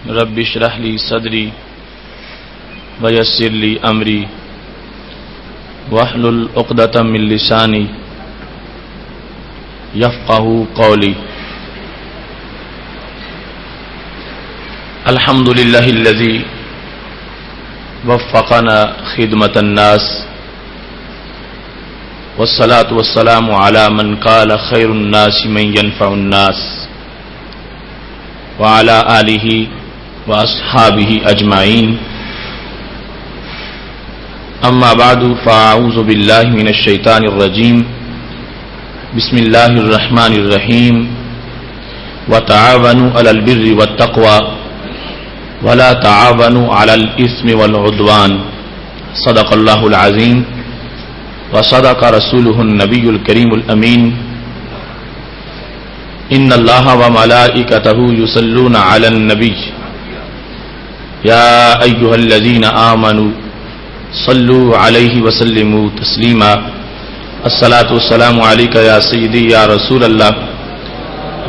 رب اشرح لي صدري ويسر لي أمري واحلل عقدة من لساني يفقهوا قولي. الحمد لله الذي وفقنا خدمة الناس، والصلاة والسلام على من قال خير الناس من ينفع الناس، وعلى آله وأصحابه أجمعين. أما بعد فأعوذ بالله من الشيطان الرجيم. بسم الله الرحمن الرحيم. وتعاونوا على البر والتقوى ولا تعاونوا على الإثم والعدوان. صدق الله العظيم وصدق رسوله النبي الكريم الأمين. إن الله وملائكته يصلون على النبي يا أيها الذين آمنوا صلوا عليه وسلموا تسليما. الصلاة والسلام عليك يا سيدي يا رسول الله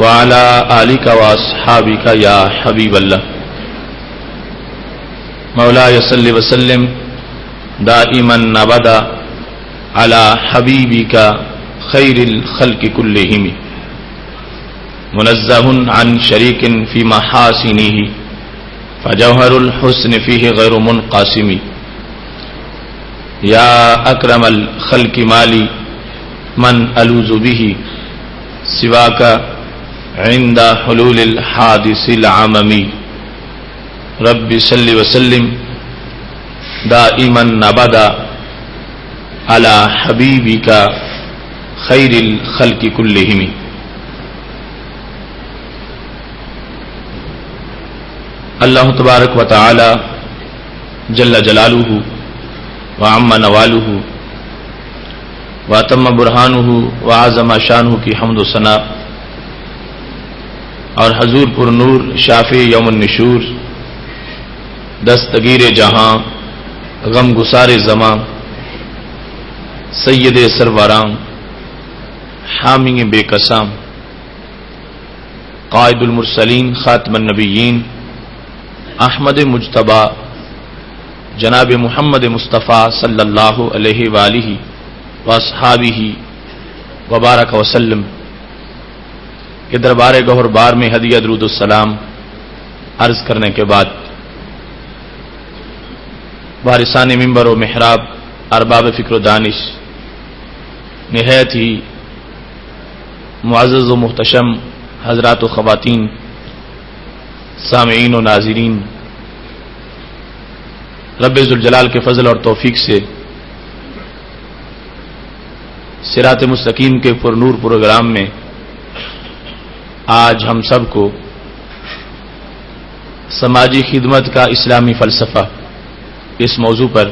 وعلى آلك وأصحابك يا حبيب الله. مولاي صل وسلم دائما أبدا على حبيبك خير الخلق كلهم، منزه عن شريك في محاسنه فجوهر الحسن فيه غير منقسم. يا أكرم الخلق مالي من ألوذ به سواك عند حلول الحادث العممي. رب صل وسلم دائما أبدا على حبيبك خير الخلق كلهم. اللہ تبارک و تعالی جل جلالہ وعم نوالہ واتم برہانہ وعظم شانہ کی حمد و ثنا اور حضور پر نور شافع یوم النشور، دستگیر جہاں غم گسار زماں، سید سروراں حامی بے قسام، قائد المرسلین خاتم النبیین احمد مجتبی جناب محمد مصطفیٰ صلی اللہ علیہ وآلہ واصحابہ وبارک وسلم کے دربار گہر بار میں ہدیہ درود السلام عرض کرنے کے بعد، وارثان منبر و محراب، ارباب فکر و دانش، نہایت ہی معزز و محتشم حضرات و خواتین، سامعین و ناظرین، رب ذوالجلال کے فضل اور توفیق سے صراط مستقیم کے پرنور پروگرام میں آج ہم سب کو سماجی خدمت کا اسلامی فلسفہ اس موضوع پر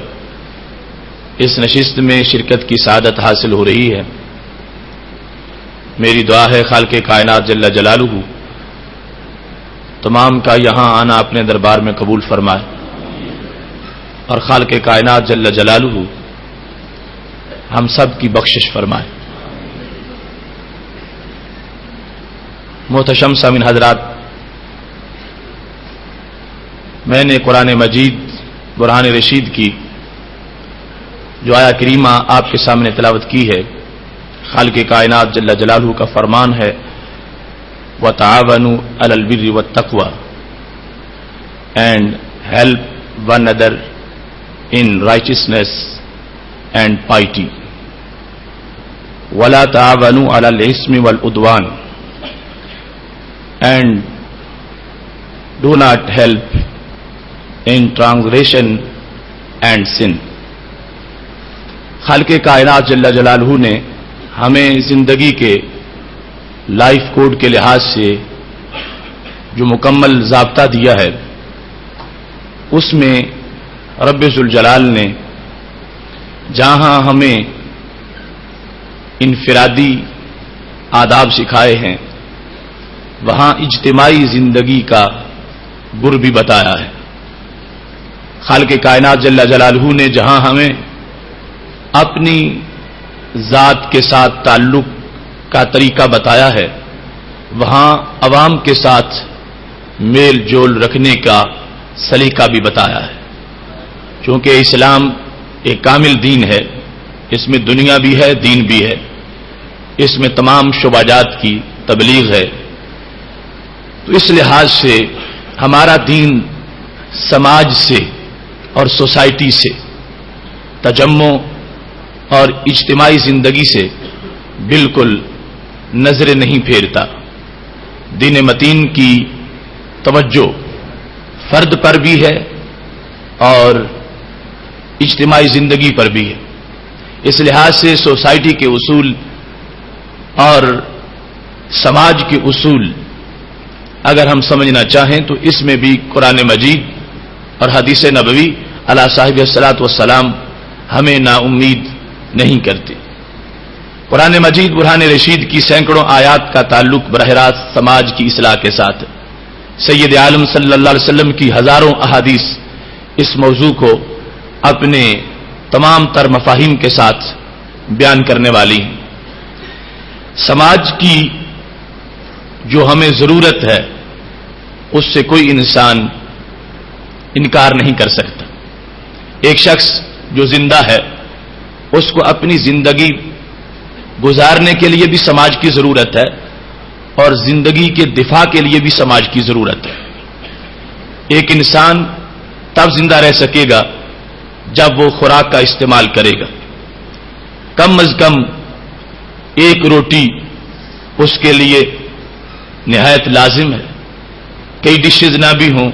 اس نشست میں شرکت کی سعادت حاصل ہو رہی ہے. میری دعا ہے خالق کائنات جل جلالہ تمام کا یہاں آنا اپنے دربار میں قبول فرمائے، اور خالق کائنات جل جلالہ ہم سب کی بخشش فرمائے. محتشم سامعین حضرات، میں نے قرآن مجید برہان رشید کی جو آیا کریمہ آپ کے سامنے تلاوت کی ہے، خالق کائنات جل جلالہ کا فرمان ہے وَتَعَاوَنُوا عَلَى الْبِرِّ وَالتَّقْوَى and help one another in righteousness and piety. وَلَا تَعَاوَنُوا عَلَى الْإِثْمِ وَالْعُدْوَانِ and do not help in transgression and sin. خالق کائنات جل جلالہ نے ہمیں زندگی کے لائف کوڈ کے لحاظ سے جو مکمل ضابطہ دیا ہے، اس میں رب ذوالجلال نے جہاں ہمیں انفرادی آداب سکھائے ہیں، وہاں اجتماعی زندگی کا گر بھی بتایا ہے. خالق کائنات جل جلالہ نے جہاں ہمیں اپنی ذات کے ساتھ تعلق کا طریقہ بتایا ہے، وہاں عوام کے ساتھ میل جول رکھنے کا سلیقہ بھی بتایا ہے. چونکہ اسلام ایک کامل دین ہے، اس میں دنیا بھی ہے، دین بھی ہے، اس میں تمام شعبات کی تبلیغ ہے. تو اس لحاظ سے ہمارا دین سماج سے اور سوسائٹی سے، تجمع اور اجتماعی زندگی سے بالکل نظر نہیں پھیرتا. دین متین کی توجہ فرد پر بھی ہے اور اجتماعی زندگی پر بھی ہے. اس لحاظ سے سوسائٹی کے اصول اور سماج کے اصول اگر ہم سمجھنا چاہیں تو اس میں بھی قرآن مجید اور حدیث نبوی علی صاحب الصلاۃ والسلام ہمیں نا امید نہیں کرتے. قرآن مجید برہان رشید کی سینکڑوں آیات کا تعلق براہ راست سماج کی اصلاح کے ساتھ ہے. سید عالم صلی اللہ علیہ وسلم کی ہزاروں احادیث اس موضوع کو اپنے تمام تر مفاہیم کے ساتھ بیان کرنے والی ہیں. سماج کی جو ہمیں ضرورت ہے اس سے کوئی انسان انکار نہیں کر سکتا. ایک شخص جو زندہ ہے اس کو اپنی زندگی گزارنے کے لیے بھی سماج کی ضرورت ہے اور زندگی کے دفاع کے لیے بھی سماج کی ضرورت ہے. ایک انسان تب زندہ رہ سکے گا جب وہ خوراک کا استعمال کرے گا. کم از کم ایک روٹی اس کے لیے نہایت لازم ہے. کئی ڈشز نہ بھی ہوں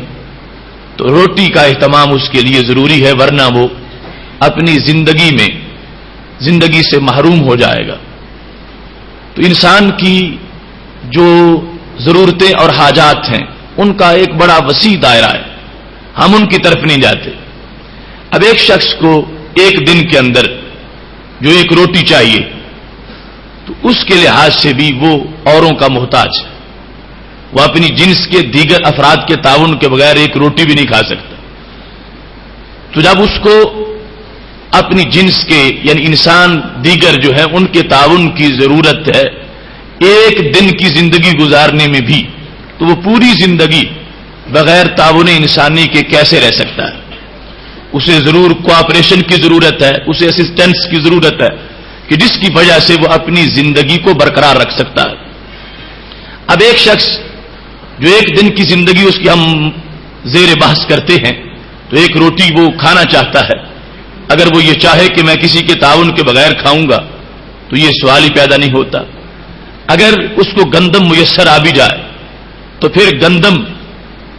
تو روٹی کا اہتمام اس کے لیے ضروری ہے، ورنہ وہ اپنی زندگی سے محروم ہو جائے گا. تو انسان کی جو ضرورتیں اور حاجات ہیں ان کا ایک بڑا وسیع دائرہ ہے، ہم ان کی طرف نہیں جاتے. اب ایک شخص کو ایک دن کے اندر جو ایک روٹی چاہیے تو اس کے لحاظ سے بھی وہ اوروں کا محتاج ہے. وہ اپنی جنس کے دیگر افراد کے تعاون کے بغیر ایک روٹی بھی نہیں کھا سکتا. تو جب اس کو اپنی جنس کے یعنی انسان دیگر جو ہے ان کے تعاون کی ضرورت ہے ایک دن کی زندگی گزارنے میں بھی، تو وہ پوری زندگی بغیر تعاون انسانی کے کیسے رہ سکتا ہے؟ اسے ضرور کوآپریشن کی ضرورت ہے، اسے اسسٹنس کی ضرورت ہے کہ جس کی وجہ سے وہ اپنی زندگی کو برقرار رکھ سکتا ہے. اب ایک شخص جو ایک دن کی زندگی اس کی ہم زیر بحث کرتے ہیں تو ایک روٹی وہ کھانا چاہتا ہے. اگر وہ یہ چاہے کہ میں کسی کے تعاون کے بغیر کھاؤں گا تو یہ سوال ہی پیدا نہیں ہوتا. اگر اس کو گندم میسر آ بھی جائے تو پھر گندم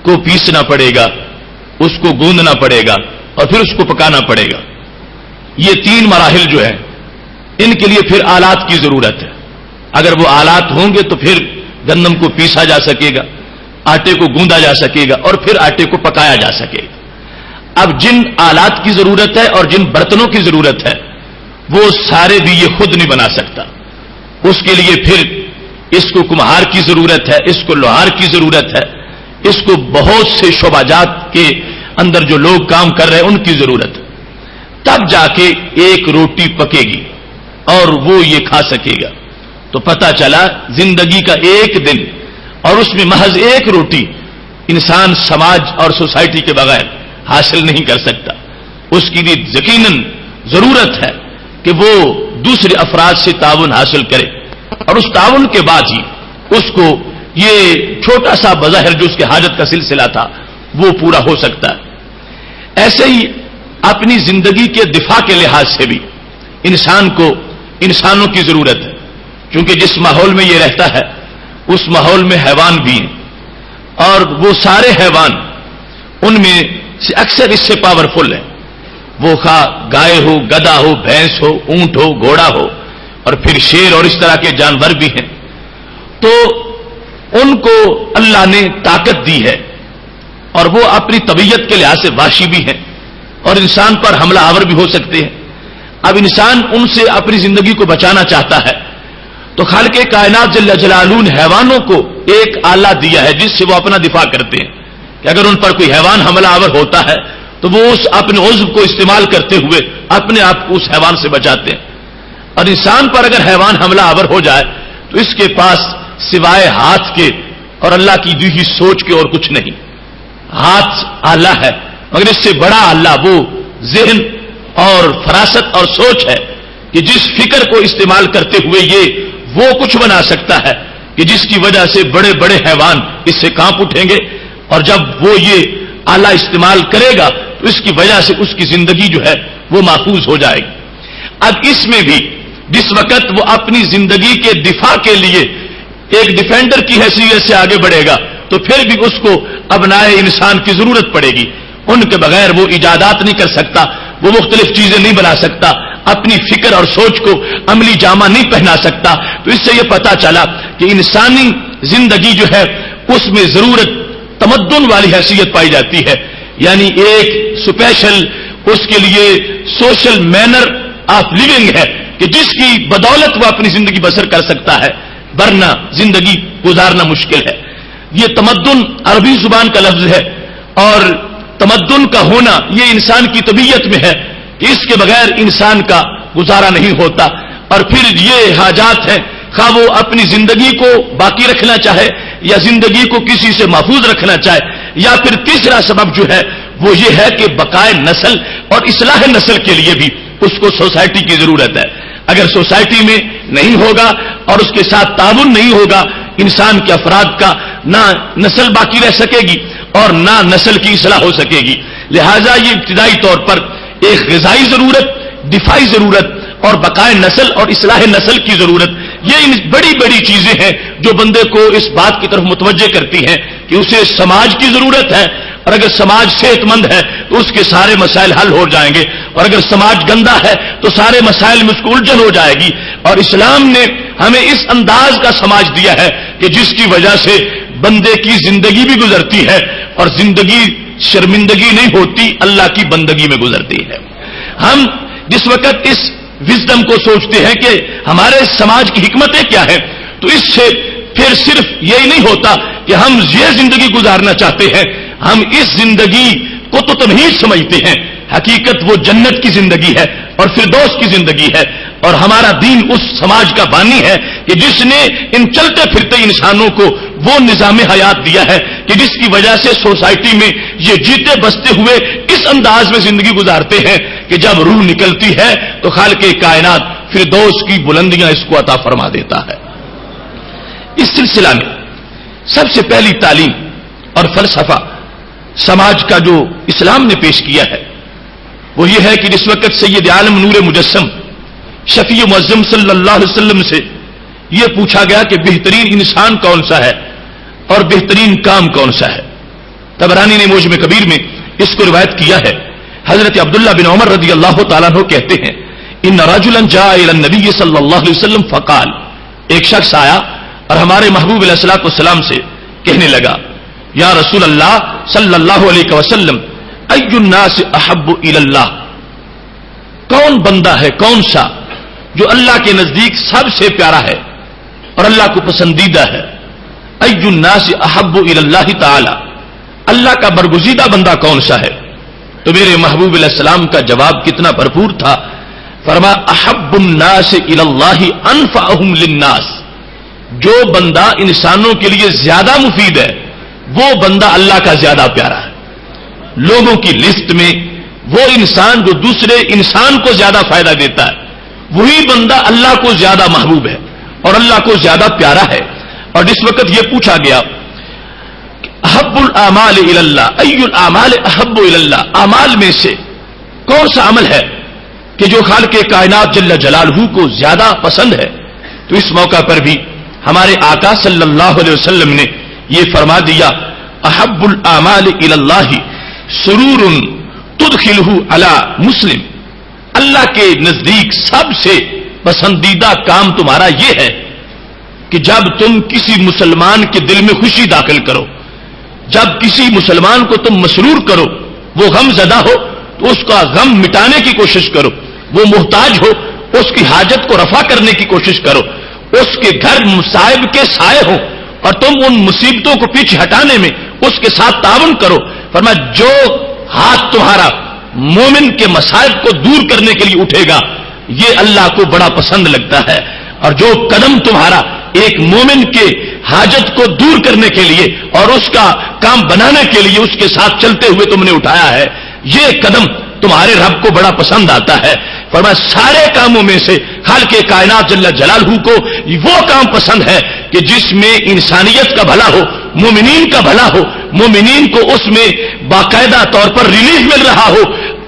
کو پیسنا پڑے گا، اس کو گوندنا پڑے گا اور پھر اس کو پکانا پڑے گا. یہ تین مراحل جو ہیں ان کے لیے پھر آلات کی ضرورت ہے. اگر وہ آلات ہوں گے تو پھر گندم کو پیسا جا سکے گا، آٹے کو گوندا جا سکے گا اور پھر آٹے کو پکایا جا سکے گا. اب جن آلات کی ضرورت ہے اور جن برتنوں کی ضرورت ہے وہ سارے بھی یہ خود نہیں بنا سکتا. اس کے لیے پھر اس کو کمہار کی ضرورت ہے، اس کو لوہار کی ضرورت ہے، اس کو بہت سے شعبات کے اندر جو لوگ کام کر رہے ہیں ان کی ضرورت ہے. تب جا کے ایک روٹی پکے گی اور وہ یہ کھا سکے گا. تو پتہ چلا زندگی کا ایک دن اور اس میں محض ایک روٹی انسان سماج اور سوسائٹی کے بغیر حاصل نہیں کر سکتا. اس کی بھی یقیناً ضرورت ہے کہ وہ دوسرے افراد سے تعاون حاصل کرے اور اس تعاون کے بعد ہی اس کو یہ چھوٹا سا بظاہر جو اس کے حاجت کا سلسلہ تھا وہ پورا ہو سکتا ہے. ایسے ہی اپنی زندگی کے دفاع کے لحاظ سے بھی انسان کو انسانوں کی ضرورت ہے. کیونکہ جس ماحول میں یہ رہتا ہے اس ماحول میں حیوان بھی ہیں اور وہ سارے حیوان ان میں سے اکثر اس سے پاورفل ہیں. وہ گائے ہو، گدھا ہو، بھینس ہو، اونٹ ہو، گھوڑا ہو اور پھر شیر اور اس طرح کے جانور بھی ہیں. تو ان کو اللہ نے طاقت دی ہے اور وہ اپنی طبیعت کے لحاظ سے وحشی بھی ہیں اور انسان پر حملہ آور بھی ہو سکتے ہیں. اب انسان ان سے اپنی زندگی کو بچانا چاہتا ہے تو خالق کائنات جل جلالہ نے حیوانوں کو ایک آلہ دیا ہے جس سے وہ اپنا دفاع کرتے ہیں کہ اگر ان پر کوئی حیوان حملہ آور ہوتا ہے تو وہ اس اپنے عضو کو استعمال کرتے ہوئے اپنے آپ کو اس حیوان سے بچاتے ہیں. اور انسان پر اگر حیوان حملہ آور ہو جائے تو اس کے پاس سوائے ہاتھ کے اور اللہ کی دی ہوئی سوچ کے اور کچھ نہیں. ہاتھ آلہ ہے مگر اس سے بڑا آلہ وہ ذہن اور فراست اور سوچ ہے کہ جس فکر کو استعمال کرتے ہوئے یہ وہ کچھ بنا سکتا ہے کہ جس کی وجہ سے بڑے بڑے حیوان اس سے کانپ اٹھیں گے، اور جب وہ یہ آلہ استعمال کرے گا تو اس کی وجہ سے اس کی زندگی جو ہے وہ محفوظ ہو جائے گی. اب اس میں بھی جس وقت وہ اپنی زندگی کے دفاع کے لیے ایک ڈیفینڈر کی حیثیت سے آگے بڑھے گا تو پھر بھی اس کو ابنائے انسان کی ضرورت پڑے گی. ان کے بغیر وہ ایجادات نہیں کر سکتا، وہ مختلف چیزیں نہیں بنا سکتا، اپنی فکر اور سوچ کو عملی جامہ نہیں پہنا سکتا. تو اس سے یہ پتا چلا کہ انسانی زندگی جو ہے اس میں ضرورت تمدن والی حیثیت پائی جاتی ہے، یعنی ایک اسپیشل اس کے لیے سوشل مینر آف لیونگ ہے کہ جس کی بدولت وہ اپنی زندگی بسر کر سکتا ہے، ورنہ زندگی گزارنا مشکل ہے. یہ تمدن عربی زبان کا لفظ ہے، اور تمدن کا ہونا یہ انسان کی طبیعت میں ہے کہ اس کے بغیر انسان کا گزارا نہیں ہوتا. اور پھر یہ حاجات ہیں، خواہ وہ اپنی زندگی کو باقی رکھنا چاہے یا زندگی کو کسی سے محفوظ رکھنا چاہے، یا پھر تیسرا سبب جو ہے وہ یہ ہے کہ بقائے نسل اور اصلاح نسل کے لیے بھی اس کو سوسائٹی کی ضرورت ہے. اگر سوسائٹی میں نہیں ہوگا اور اس کے ساتھ تعاون نہیں ہوگا انسان کے افراد کا، نہ نسل باقی رہ سکے گی اور نہ نسل کی اصلاح ہو سکے گی. لہذا یہ ابتدائی طور پر ایک غذائی ضرورت، دفاعی ضرورت اور بقائے نسل اور اصلاح نسل کی ضرورت، یہ بڑی بڑی چیزیں ہیں جو بندے کو اس بات کی طرف متوجہ کرتی ہیں کہ اسے سماج کی ضرورت ہے، اور اگر سماج صحت مند ہے تو اس کے سارے مسائل حل ہو جائیں گے، اور اگر سماج گندا ہے تو سارے مسائل میں اس کو الجھن ہو جائے گی. اور اسلام نے ہمیں اس انداز کا سماج دیا ہے کہ جس کی وجہ سے بندے کی زندگی بھی گزرتی ہے اور زندگی شرمندگی نہیں ہوتی، اللہ کی بندگی میں گزرتی ہے. ہم جس وقت اس وزڈم کو سوچتے ہیں کہ ہمارے سماج کی حکمتیں کیا ہیں، تو اس سے پھر صرف یہی نہیں ہوتا کہ ہم یہ زندگی گزارنا چاہتے ہیں، ہم اس زندگی کو تو تمہید سمجھتے ہیں، حقیقت وہ جنت کی زندگی ہے اور فردوس کی زندگی ہے. اور ہمارا دین اس سماج کا بانی ہے کہ جس نے ان چلتے پھرتے انسانوں کو وہ نظام حیات دیا ہے کہ جس کی وجہ سے سوسائٹی میں یہ جیتے بستے ہوئے اس انداز میں زندگی گزارتے ہیں کہ جب روح نکلتی ہے تو خالق کائنات فردوس کی بلندیاں اس کو عطا فرما دیتا ہے. اس سلسلہ میں سب سے پہلی تعلیم اور فلسفہ سماج کا جو اسلام نے پیش کیا ہے وہ یہ ہے کہ جس وقت سید عالم نور مجسم شفیع معظم صلی اللہ علیہ وسلم سے یہ پوچھا گیا کہ بہترین انسان کون سا ہے اور بہترین کام کون سا ہے. طبرانی نے موجم کبیر میں اس کو روایت کیا ہے. حضرت عبداللہ بن عمر رضی اللہ تعالیٰ عنہ کہتے ہیں ان رجلا جاء الى النبی صلی اللہ علیہ وسلم فقال، ایک شخص آیا اور ہمارے محبوب علیہ الصلوۃ والسلام سے کہنے لگا یا رسول اللہ صلی اللہ علیہ وسلم ای الناس احب الی اللہ، کون بندہ ہے، کون سا جو اللہ کے نزدیک سب سے پیارا ہے اور اللہ کو پسندیدہ ہے. ای الناس احب الی اللہ تعالی، اللہ کا برگزیدہ بندہ کون سا ہے؟ تو میرے محبوب علیہ السلام کا جواب کتنا بھرپور تھا. فرمایا احب الناس الی اللہ انفعہم للناس، جو بندہ انسانوں کے لیے زیادہ مفید ہے وہ بندہ اللہ کا زیادہ پیارا ہے. لوگوں کی لسٹ میں وہ انسان جو دوسرے انسان کو زیادہ فائدہ دیتا ہے وہی بندہ اللہ کو زیادہ محبوب ہے اور اللہ کو زیادہ پیارا ہے. اور جس وقت یہ پوچھا گیا احب الاعمال الی اللہ ای الاعمال احب الی اللہ، اعمال میں سے کون سا عمل ہے کہ جو خالق کائنات جل جلالہ کو زیادہ پسند ہے، تو اس موقع پر بھی ہمارے آقا صلی اللہ علیہ وسلم نے یہ فرما دیا احب الاعمال الی اللہ سرور تدخلہ علی مسلم، اللہ کے نزدیک سب سے پسندیدہ کام تمہارا یہ ہے کہ جب تم کسی مسلمان کے دل میں خوشی داخل کرو، جب کسی مسلمان کو تم مسرور کرو، وہ غم زدہ ہو تو اس کا غم مٹانے کی کوشش کرو، وہ محتاج ہو اس کی حاجت کو رفع کرنے کی کوشش کرو، اس کے گھر مصائب کے سائے ہو اور تم ان مصیبتوں کو پیچھے ہٹانے میں اس کے ساتھ تعاون کرو. فرمایا جو ہاتھ تمہارا مومن کے مصائب کو دور کرنے کے لیے اٹھے گا یہ اللہ کو بڑا پسند لگتا ہے، اور جو قدم تمہارا ایک مومن کے حاجت کو دور کرنے کے لیے اور اس کا کام بنانے کے لیے اس کے ساتھ چلتے ہوئے تم نے اٹھایا ہے، یہ قدم تمہارے رب کو بڑا پسند آتا ہے۔ فرمایا سارے کاموں میں سے خالق کائنات جل جلالہ کو وہ کام پسند ہے کہ جس میں انسانیت کا بھلا ہو، مومنین کا بھلا ہو، مومنین کو اس میں باقاعدہ طور پر ریلیف مل رہا ہو۔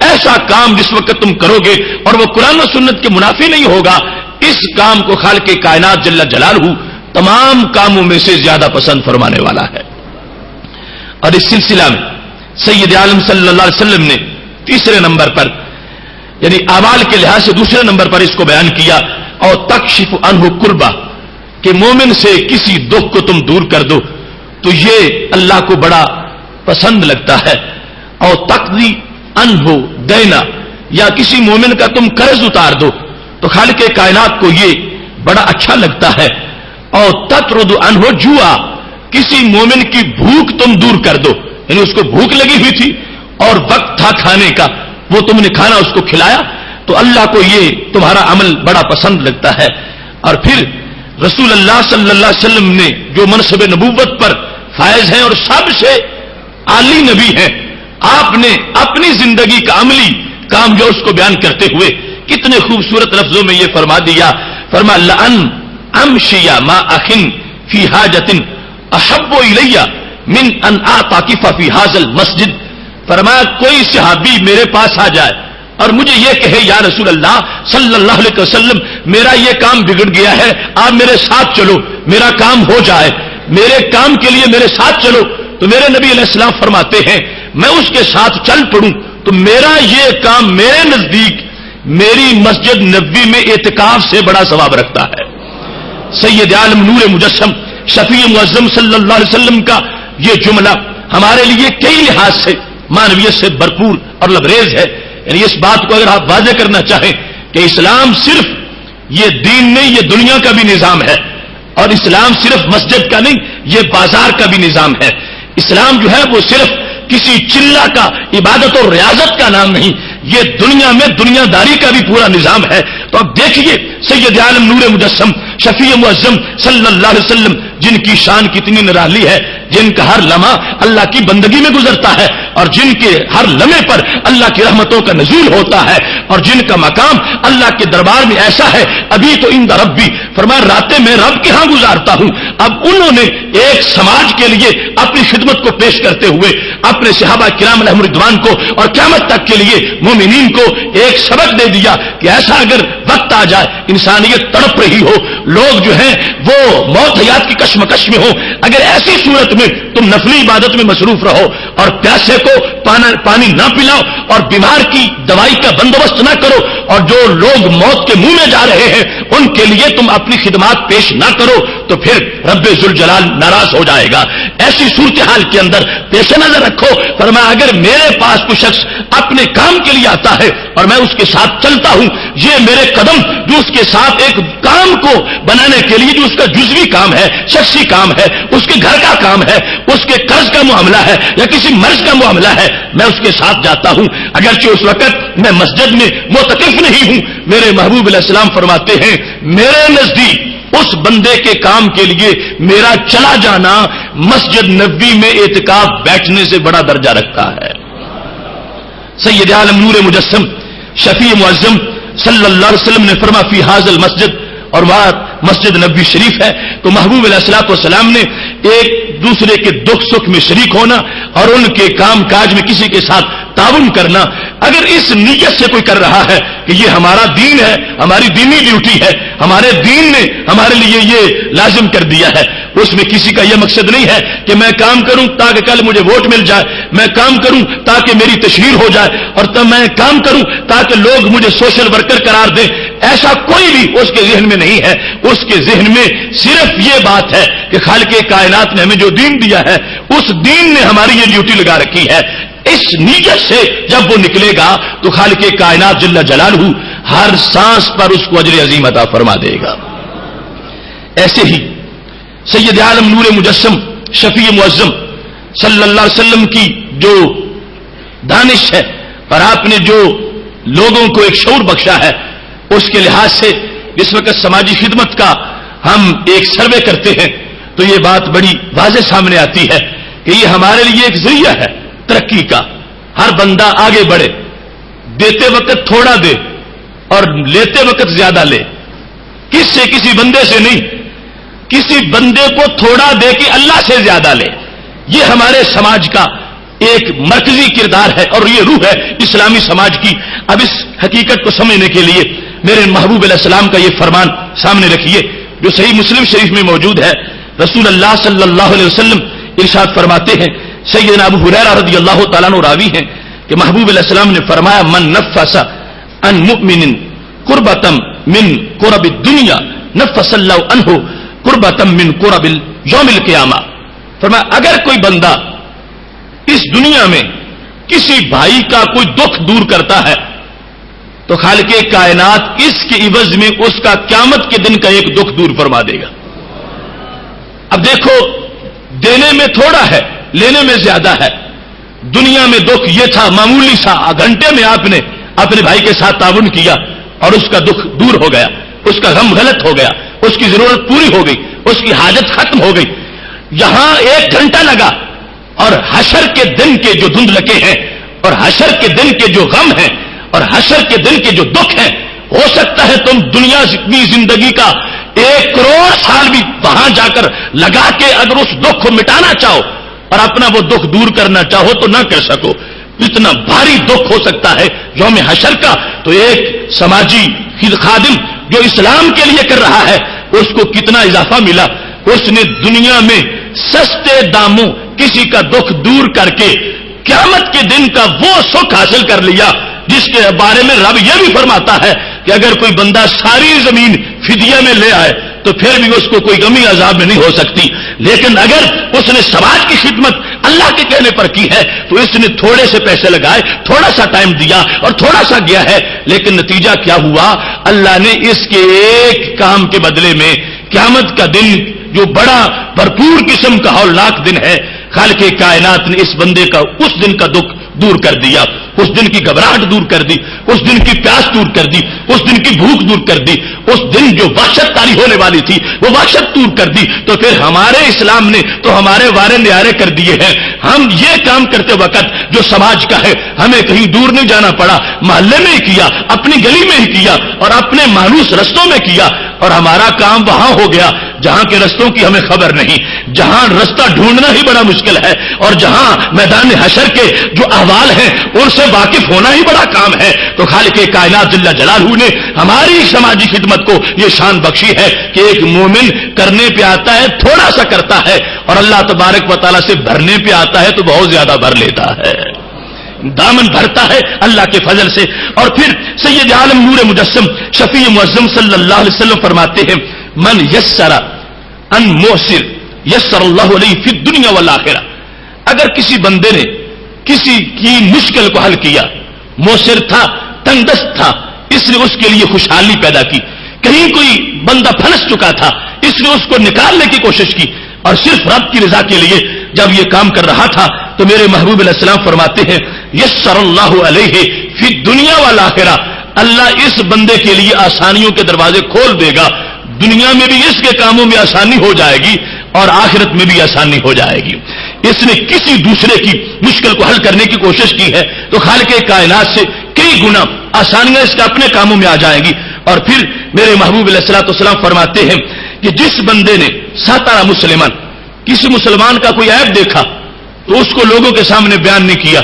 ایسا کام جس وقت تم کرو گے اور وہ قرآن و سنت کے منافی نہیں ہوگا، اس کام کو خالق کائنات جل جلالہ تمام کاموں میں سے زیادہ پسند فرمانے والا ہے۔ اور اس سلسلہ میں سید عالم صلی اللہ علیہ وسلم نے تیسرے نمبر پر، یعنی اعمال کے لحاظ سے دوسرے نمبر پر اس کو بیان کیا، اور تکشف عنہ کربہ، کہ مومن سے کسی دکھ کو تم دور کر دو تو یہ اللہ کو بڑا پسند لگتا ہے۔ اور تقضی عنہ دینا، یا کسی مومن کا تم قرض اتار دو تو خالق کائنات کو یہ بڑا اچھا لگتا ہے۔ اور تطرد عنہ جوع، کسی مومن کی بھوک تم دور کر دو، یعنی اس کو بھوک لگی ہوئی تھی اور وقت تھا کھانے کا، وہ تم نے کھانا اس کو کھلایا تو اللہ کو یہ تمہارا عمل بڑا پسند لگتا ہے۔ اور پھر رسول اللہ صلی اللہ علیہ وسلم نے جو منصب نبوت پر فائز ہیں اور سب سے عالی نبی ہیں، آپ نے اپنی زندگی کا عملی کام جو اس کو بیان کرتے ہوئے کتنے خوبصورت لفظوں میں یہ فرما دیا، فرما لأن امشی ما اخن فی حاجت احب الی من ان اعتکف فی ھذا المسجد۔ فرمایا کوئی صحابی میرے پاس آ جائے اور مجھے یہ کہے یا رسول اللہ صلی اللہ علیہ وسلم میرا یہ کام بگڑ گیا ہے، آپ میرے ساتھ چلو میرا کام ہو جائے، میرے کام کے لیے میرے ساتھ چلو، تو میرے نبی علیہ السلام فرماتے ہیں میں اس کے ساتھ چل پڑوں تو میرا یہ کام میرے نزدیک میری مسجد نبوی میں اعتکاف سے بڑا ثواب رکھتا ہے۔ سید عالم نور مجسم شفیع معظم صلی اللہ علیہ وسلم کا یہ جملہ ہمارے لیے کئی لحاظ سے معنویت سے بھرپور اور لبریز ہے۔ یعنی اس بات کو اگر آپ واضح کرنا چاہیں کہ اسلام صرف یہ دین نہیں، یہ دنیا کا بھی نظام ہے، اور اسلام صرف مسجد کا نہیں، یہ بازار کا بھی نظام ہے۔ اسلام جو ہے وہ صرف کسی چلہ کا عبادت اور ریاضت کا نام نہیں، یہ دنیا میں دنیا داری کا بھی پورا نظام ہے۔ تو اب دیکھیے سید عالم نور مجسم شفیع معظم صلی اللہ علیہ وسلم جن کی شان کتنی نرالی ہے، جن کا ہر لمحہ اللہ کی بندگی میں گزرتا ہے اور جن کے ہر لمحے پر اللہ کی رحمتوں کا نزول ہوتا ہے اور جن کا مقام اللہ کے دربار میں ایسا ہے، ابھی تو عند ربی فرمایا راتیں میں رب کے ہاں گزارتا ہوں۔ اب انہوں نے ایک سماج کے لیے اپنی خدمت کو پیش کرتے ہوئے اپنے صحابہ کرام علیہم رضوان کو اور قیامت تک کے لیے مومنین کو ایک سبق دے دیا کہ ایسا اگر وقت آ جائے، انسانیت تڑپ رہی ہو، لوگ جو ہیں وہ موت حیات کی کشمکش میں ہو، اگر ایسی صورت میں تم نفلی عبادت میں مصروف رہو اور پیاسے کو پانی نہ پلاؤ اور بیمار کی دوائی کا بندوبست نہ کرو اور جو لوگ موت کے منہ میں جا رہے ہیں ان کے لیے تم اپنی خدمات پیش نہ کرو تو پھر رب ذوالجلال ناراض ہو جائے گا۔ ایسی صورتحال کے اندر پیش نظر رکھو، فرمایا اگر میرے پاس کوئی شخص اپنے کام کے لیے آتا ہے اور میں اس کے ساتھ چلتا ہوں، یہ میرے قدم جو اس کے ساتھ ایک کام کو بنانے کے لیے جو اس کا جزوی کام ہے، شخصی کام ہے، اس کے گھر کا کام ہے، اس کے قرض کا معاملہ ہے یا کسی مرض کا معاملہ ہے، میں اس کے ساتھ جاتا ہوں اگرچہ اس وقت میں مسجد میں معتکف نہیں ہوں۔ میرے محبوب علیہ السلام فرماتے ہیں میرے نزدیک اس بندے کے کام کے لیے میرا چلا جانا مسجد نبوی میں اعتکاف بیٹھنے سے بڑا درجہ رکھتا ہے۔ سید عالم نور مجسم شفیع معظم صلی اللہ علیہ وسلم نے فرمایا فی ھذا المسجد، اور وہاں مسجد نبوی شریف ہے تو محبوب علیہ الصلوۃ والسلام نے ایک دوسرے کے دکھ سکھ میں شریک ہونا اور ان کے کام کاج میں کسی کے ساتھ تعاون کرنا، اگر اس نیت سے کوئی کر رہا ہے کہ یہ ہمارا دین ہے، ہماری دینی ڈیوٹی ہے، ہمارے دین نے ہمارے لیے یہ لازم کر دیا ہے، اس میں کسی کا یہ مقصد نہیں ہے کہ میں کام کروں تاکہ کل مجھے ووٹ مل جائے، میں کام کروں تاکہ میری تشہیر ہو جائے، اور تب میں کام کروں تاکہ لوگ مجھے سوشل ورکر قرار دیں، ایسا کوئی بھی اس کے ذہن میں نہیں ہے۔ اس کے ذہن میں صرف یہ بات ہے کہ خالق کائنات نے ہمیں جو دین دیا ہے اس دین نے ہماری یہ ڈیوٹی لگا رکھی ہے۔ اس نیت سے جب وہ نکلے گا تو خالق کائنات جل جلالہ ہر سانس پر اس کو اجر عظیم عطا فرما دے گا۔ ایسے ہی سید عالم نور مجسم شفیع معظم صلی اللہ علیہ وسلم کی جو دانش ہے اور آپ نے جو لوگوں کو ایک شعور بخشا ہے، اس کے لحاظ سے اس وقت سماجی خدمت کا ہم ایک سروے کرتے ہیں تو یہ بات بڑی واضح سامنے آتی ہے کہ یہ ہمارے لیے ایک ذریعہ ہے ترقی کا. ہر بندہ آگے بڑھے، دیتے وقت تھوڑا دے اور لیتے وقت زیادہ لے. کسی بندے سے نہیں، کسی بندے کو تھوڑا دے کہ اللہ سے زیادہ لے. یہ ہمارے سماج کا ایک مرکزی کردار ہے اور یہ روح ہے اسلامی سماج کی. اب اس حقیقت کو سمجھنے کے لیے میرے محبوب علیہ السلام کا یہ فرمان سامنے رکھیے جو صحیح مسلم شریف میں موجود ہے. رسول اللہ صلی اللہ علیہ وسلم ارشاد فرماتے ہیں، سیدنا ابو ہریرہ رضی اللہ تعالیٰ عنہ راوی ہیں کہ محبوب علیہ السلام نے فرمایا، من نفس عن مؤمن قربۃ من قرب الدنیا نفس اللہ عنہ قربۃ من قرب یوم القیامہ. فرمایا اگر کوئی بندہ اس دنیا میں کسی بھائی کا کوئی دکھ دور کرتا ہے تو خالق کائنات اس کے عوض میں اس کا قیامت کے دن کا ایک دکھ دور فرما دے گا. اب دیکھو، دینے میں تھوڑا ہے، لینے میں زیادہ ہے. دنیا میں دکھ یہ تھا معمولی سا، گھنٹے میں آپ نے اپنے بھائی کے ساتھ تعاون کیا اور اس کا دکھ دور ہو گیا، اس کا غم غلط ہو گیا، اس کی ضرورت پوری ہو گئی، اس کی حاجت ختم ہو گئی. یہاں 1 گھنٹہ لگا اور حشر کے دن کے جو دھندلکے ہیں اور حشر کے دن کے جو غم ہیں اور حشر کے دن کے جو دکھ ہیں، ہو سکتا ہے تم دنیا کی زندگی کا 1 کروڑ سال بھی وہاں جا کر لگا کے اگر اس دکھ کو مٹانا چاہو اور اپنا وہ دکھ دور کرنا چاہو تو نہ کر سکو. اتنا بھاری دکھ ہو سکتا ہے یوم حشر کا. تو ایک سماجی خادم جو اسلام کے لیے کر رہا ہے اس کو کتنا اضافہ ملا. اس نے دنیا میں سستے داموں کسی کا دکھ دور کر کے قیامت کے دن کا وہ سکھ حاصل کر لیا جس کے بارے میں رب یہ بھی فرماتا ہے کہ اگر کوئی بندہ ساری زمین فدیہ میں لے آئے تو پھر بھی اس کو کوئی غمی عذاب میں نہیں ہو سکتی. لیکن اگر اس نے سماج کی خدمت اللہ کے کہنے پر کی ہے تو اس نے تھوڑے سے پیسے لگائے، تھوڑا سا ٹائم دیا اور تھوڑا سا گیا ہے، لیکن نتیجہ کیا ہوا؟ اللہ نے اس کے ایک کام کے بدلے میں قیامت کا دن جو بڑا بھرپور قسم کا ہولناک دن ہے، خالق کائنات نے اس بندے کا اس دن کا دکھ دور کر دیا، اس دن کی گھبراہٹ دور کر دی، اس دن کی پیاس دور کر دی، اس دن کی بھوک دور کر دی، اس دن جو وحشت طاری ہونے والی تھی وہ وحشت دور کر دی. تو پھر ہمارے اسلام نے تو ہمارے وارے نیارے کر دیے ہیں. ہم یہ کام کرتے وقت جو سماج کا ہے ہمیں کہیں دور نہیں جانا پڑا، محلے میں ہی کیا، اپنی گلی میں ہی کیا اور اپنے مانوس رستوں میں کیا اور ہمارا کام وہاں ہو گیا جہاں کے رستوں کی ہمیں خبر نہیں، جہاں رستہ ڈھونڈنا ہی بڑا مشکل ہے اور جہاں میدان حشر کے جو احوال ہیں ان سے واقف ہونا ہی بڑا کام ہے. تو خالق کائنات جل جلالہ نے ہماری سماجی خدمت کو یہ شان بخشی ہے کہ ایک مومن کرنے پہ آتا ہے تھوڑا سا کرتا ہے اور اللہ تبارک و تعالیٰ سے بھرنے پہ آتا ہے تو بہت زیادہ بھر لیتا ہے، دامن بھرتا ہے اللہ کے فضل سے. اور پھر سید عالم نور مجسم شفیع معظم صلی اللہ علیہ وسلم فرماتے ہیں، من یسر ان موسر یسر اللہ علیہ فی الدنیا والآخرہ. اگر کسی بندے نے کسی کی مشکل کو حل کیا، موسر تھا، تنگ دست تھا، اس نے اس کے لیے خوشحالی پیدا کی. کہیں کوئی بندہ پھنس چکا تھا، اس نے اس کو نکالنے کی کوشش کی اور صرف رب کی رضا کے لیے جب یہ کام کر رہا تھا تو میرے محبوب علیہ السلام فرماتے ہیں، یسر اللہ علیہ فی الدنیا والآخرہ. اللہ اس بندے کے لیے آسانیوں کے دروازے کھول دے گا. دنیا میں بھی اس کے کاموں میں آسانی ہو جائے گی اور آخرت میں بھی آسانی ہو جائے گی. اس نے کسی دوسرے کی مشکل کو حل کرنے کی کوشش کی ہے تو خالق کائنات سے کئی گنا آسانیاں اس کے اپنے کاموں میں آ جائیں گی. اور پھر میرے محبوب علیہ الصلوۃ والسلام فرماتے ہیں کہ جس بندے نے ساتارا مسلمان کسی مسلمان کا کوئی عیب دیکھا تو اس کو لوگوں کے سامنے بیان نہیں کیا،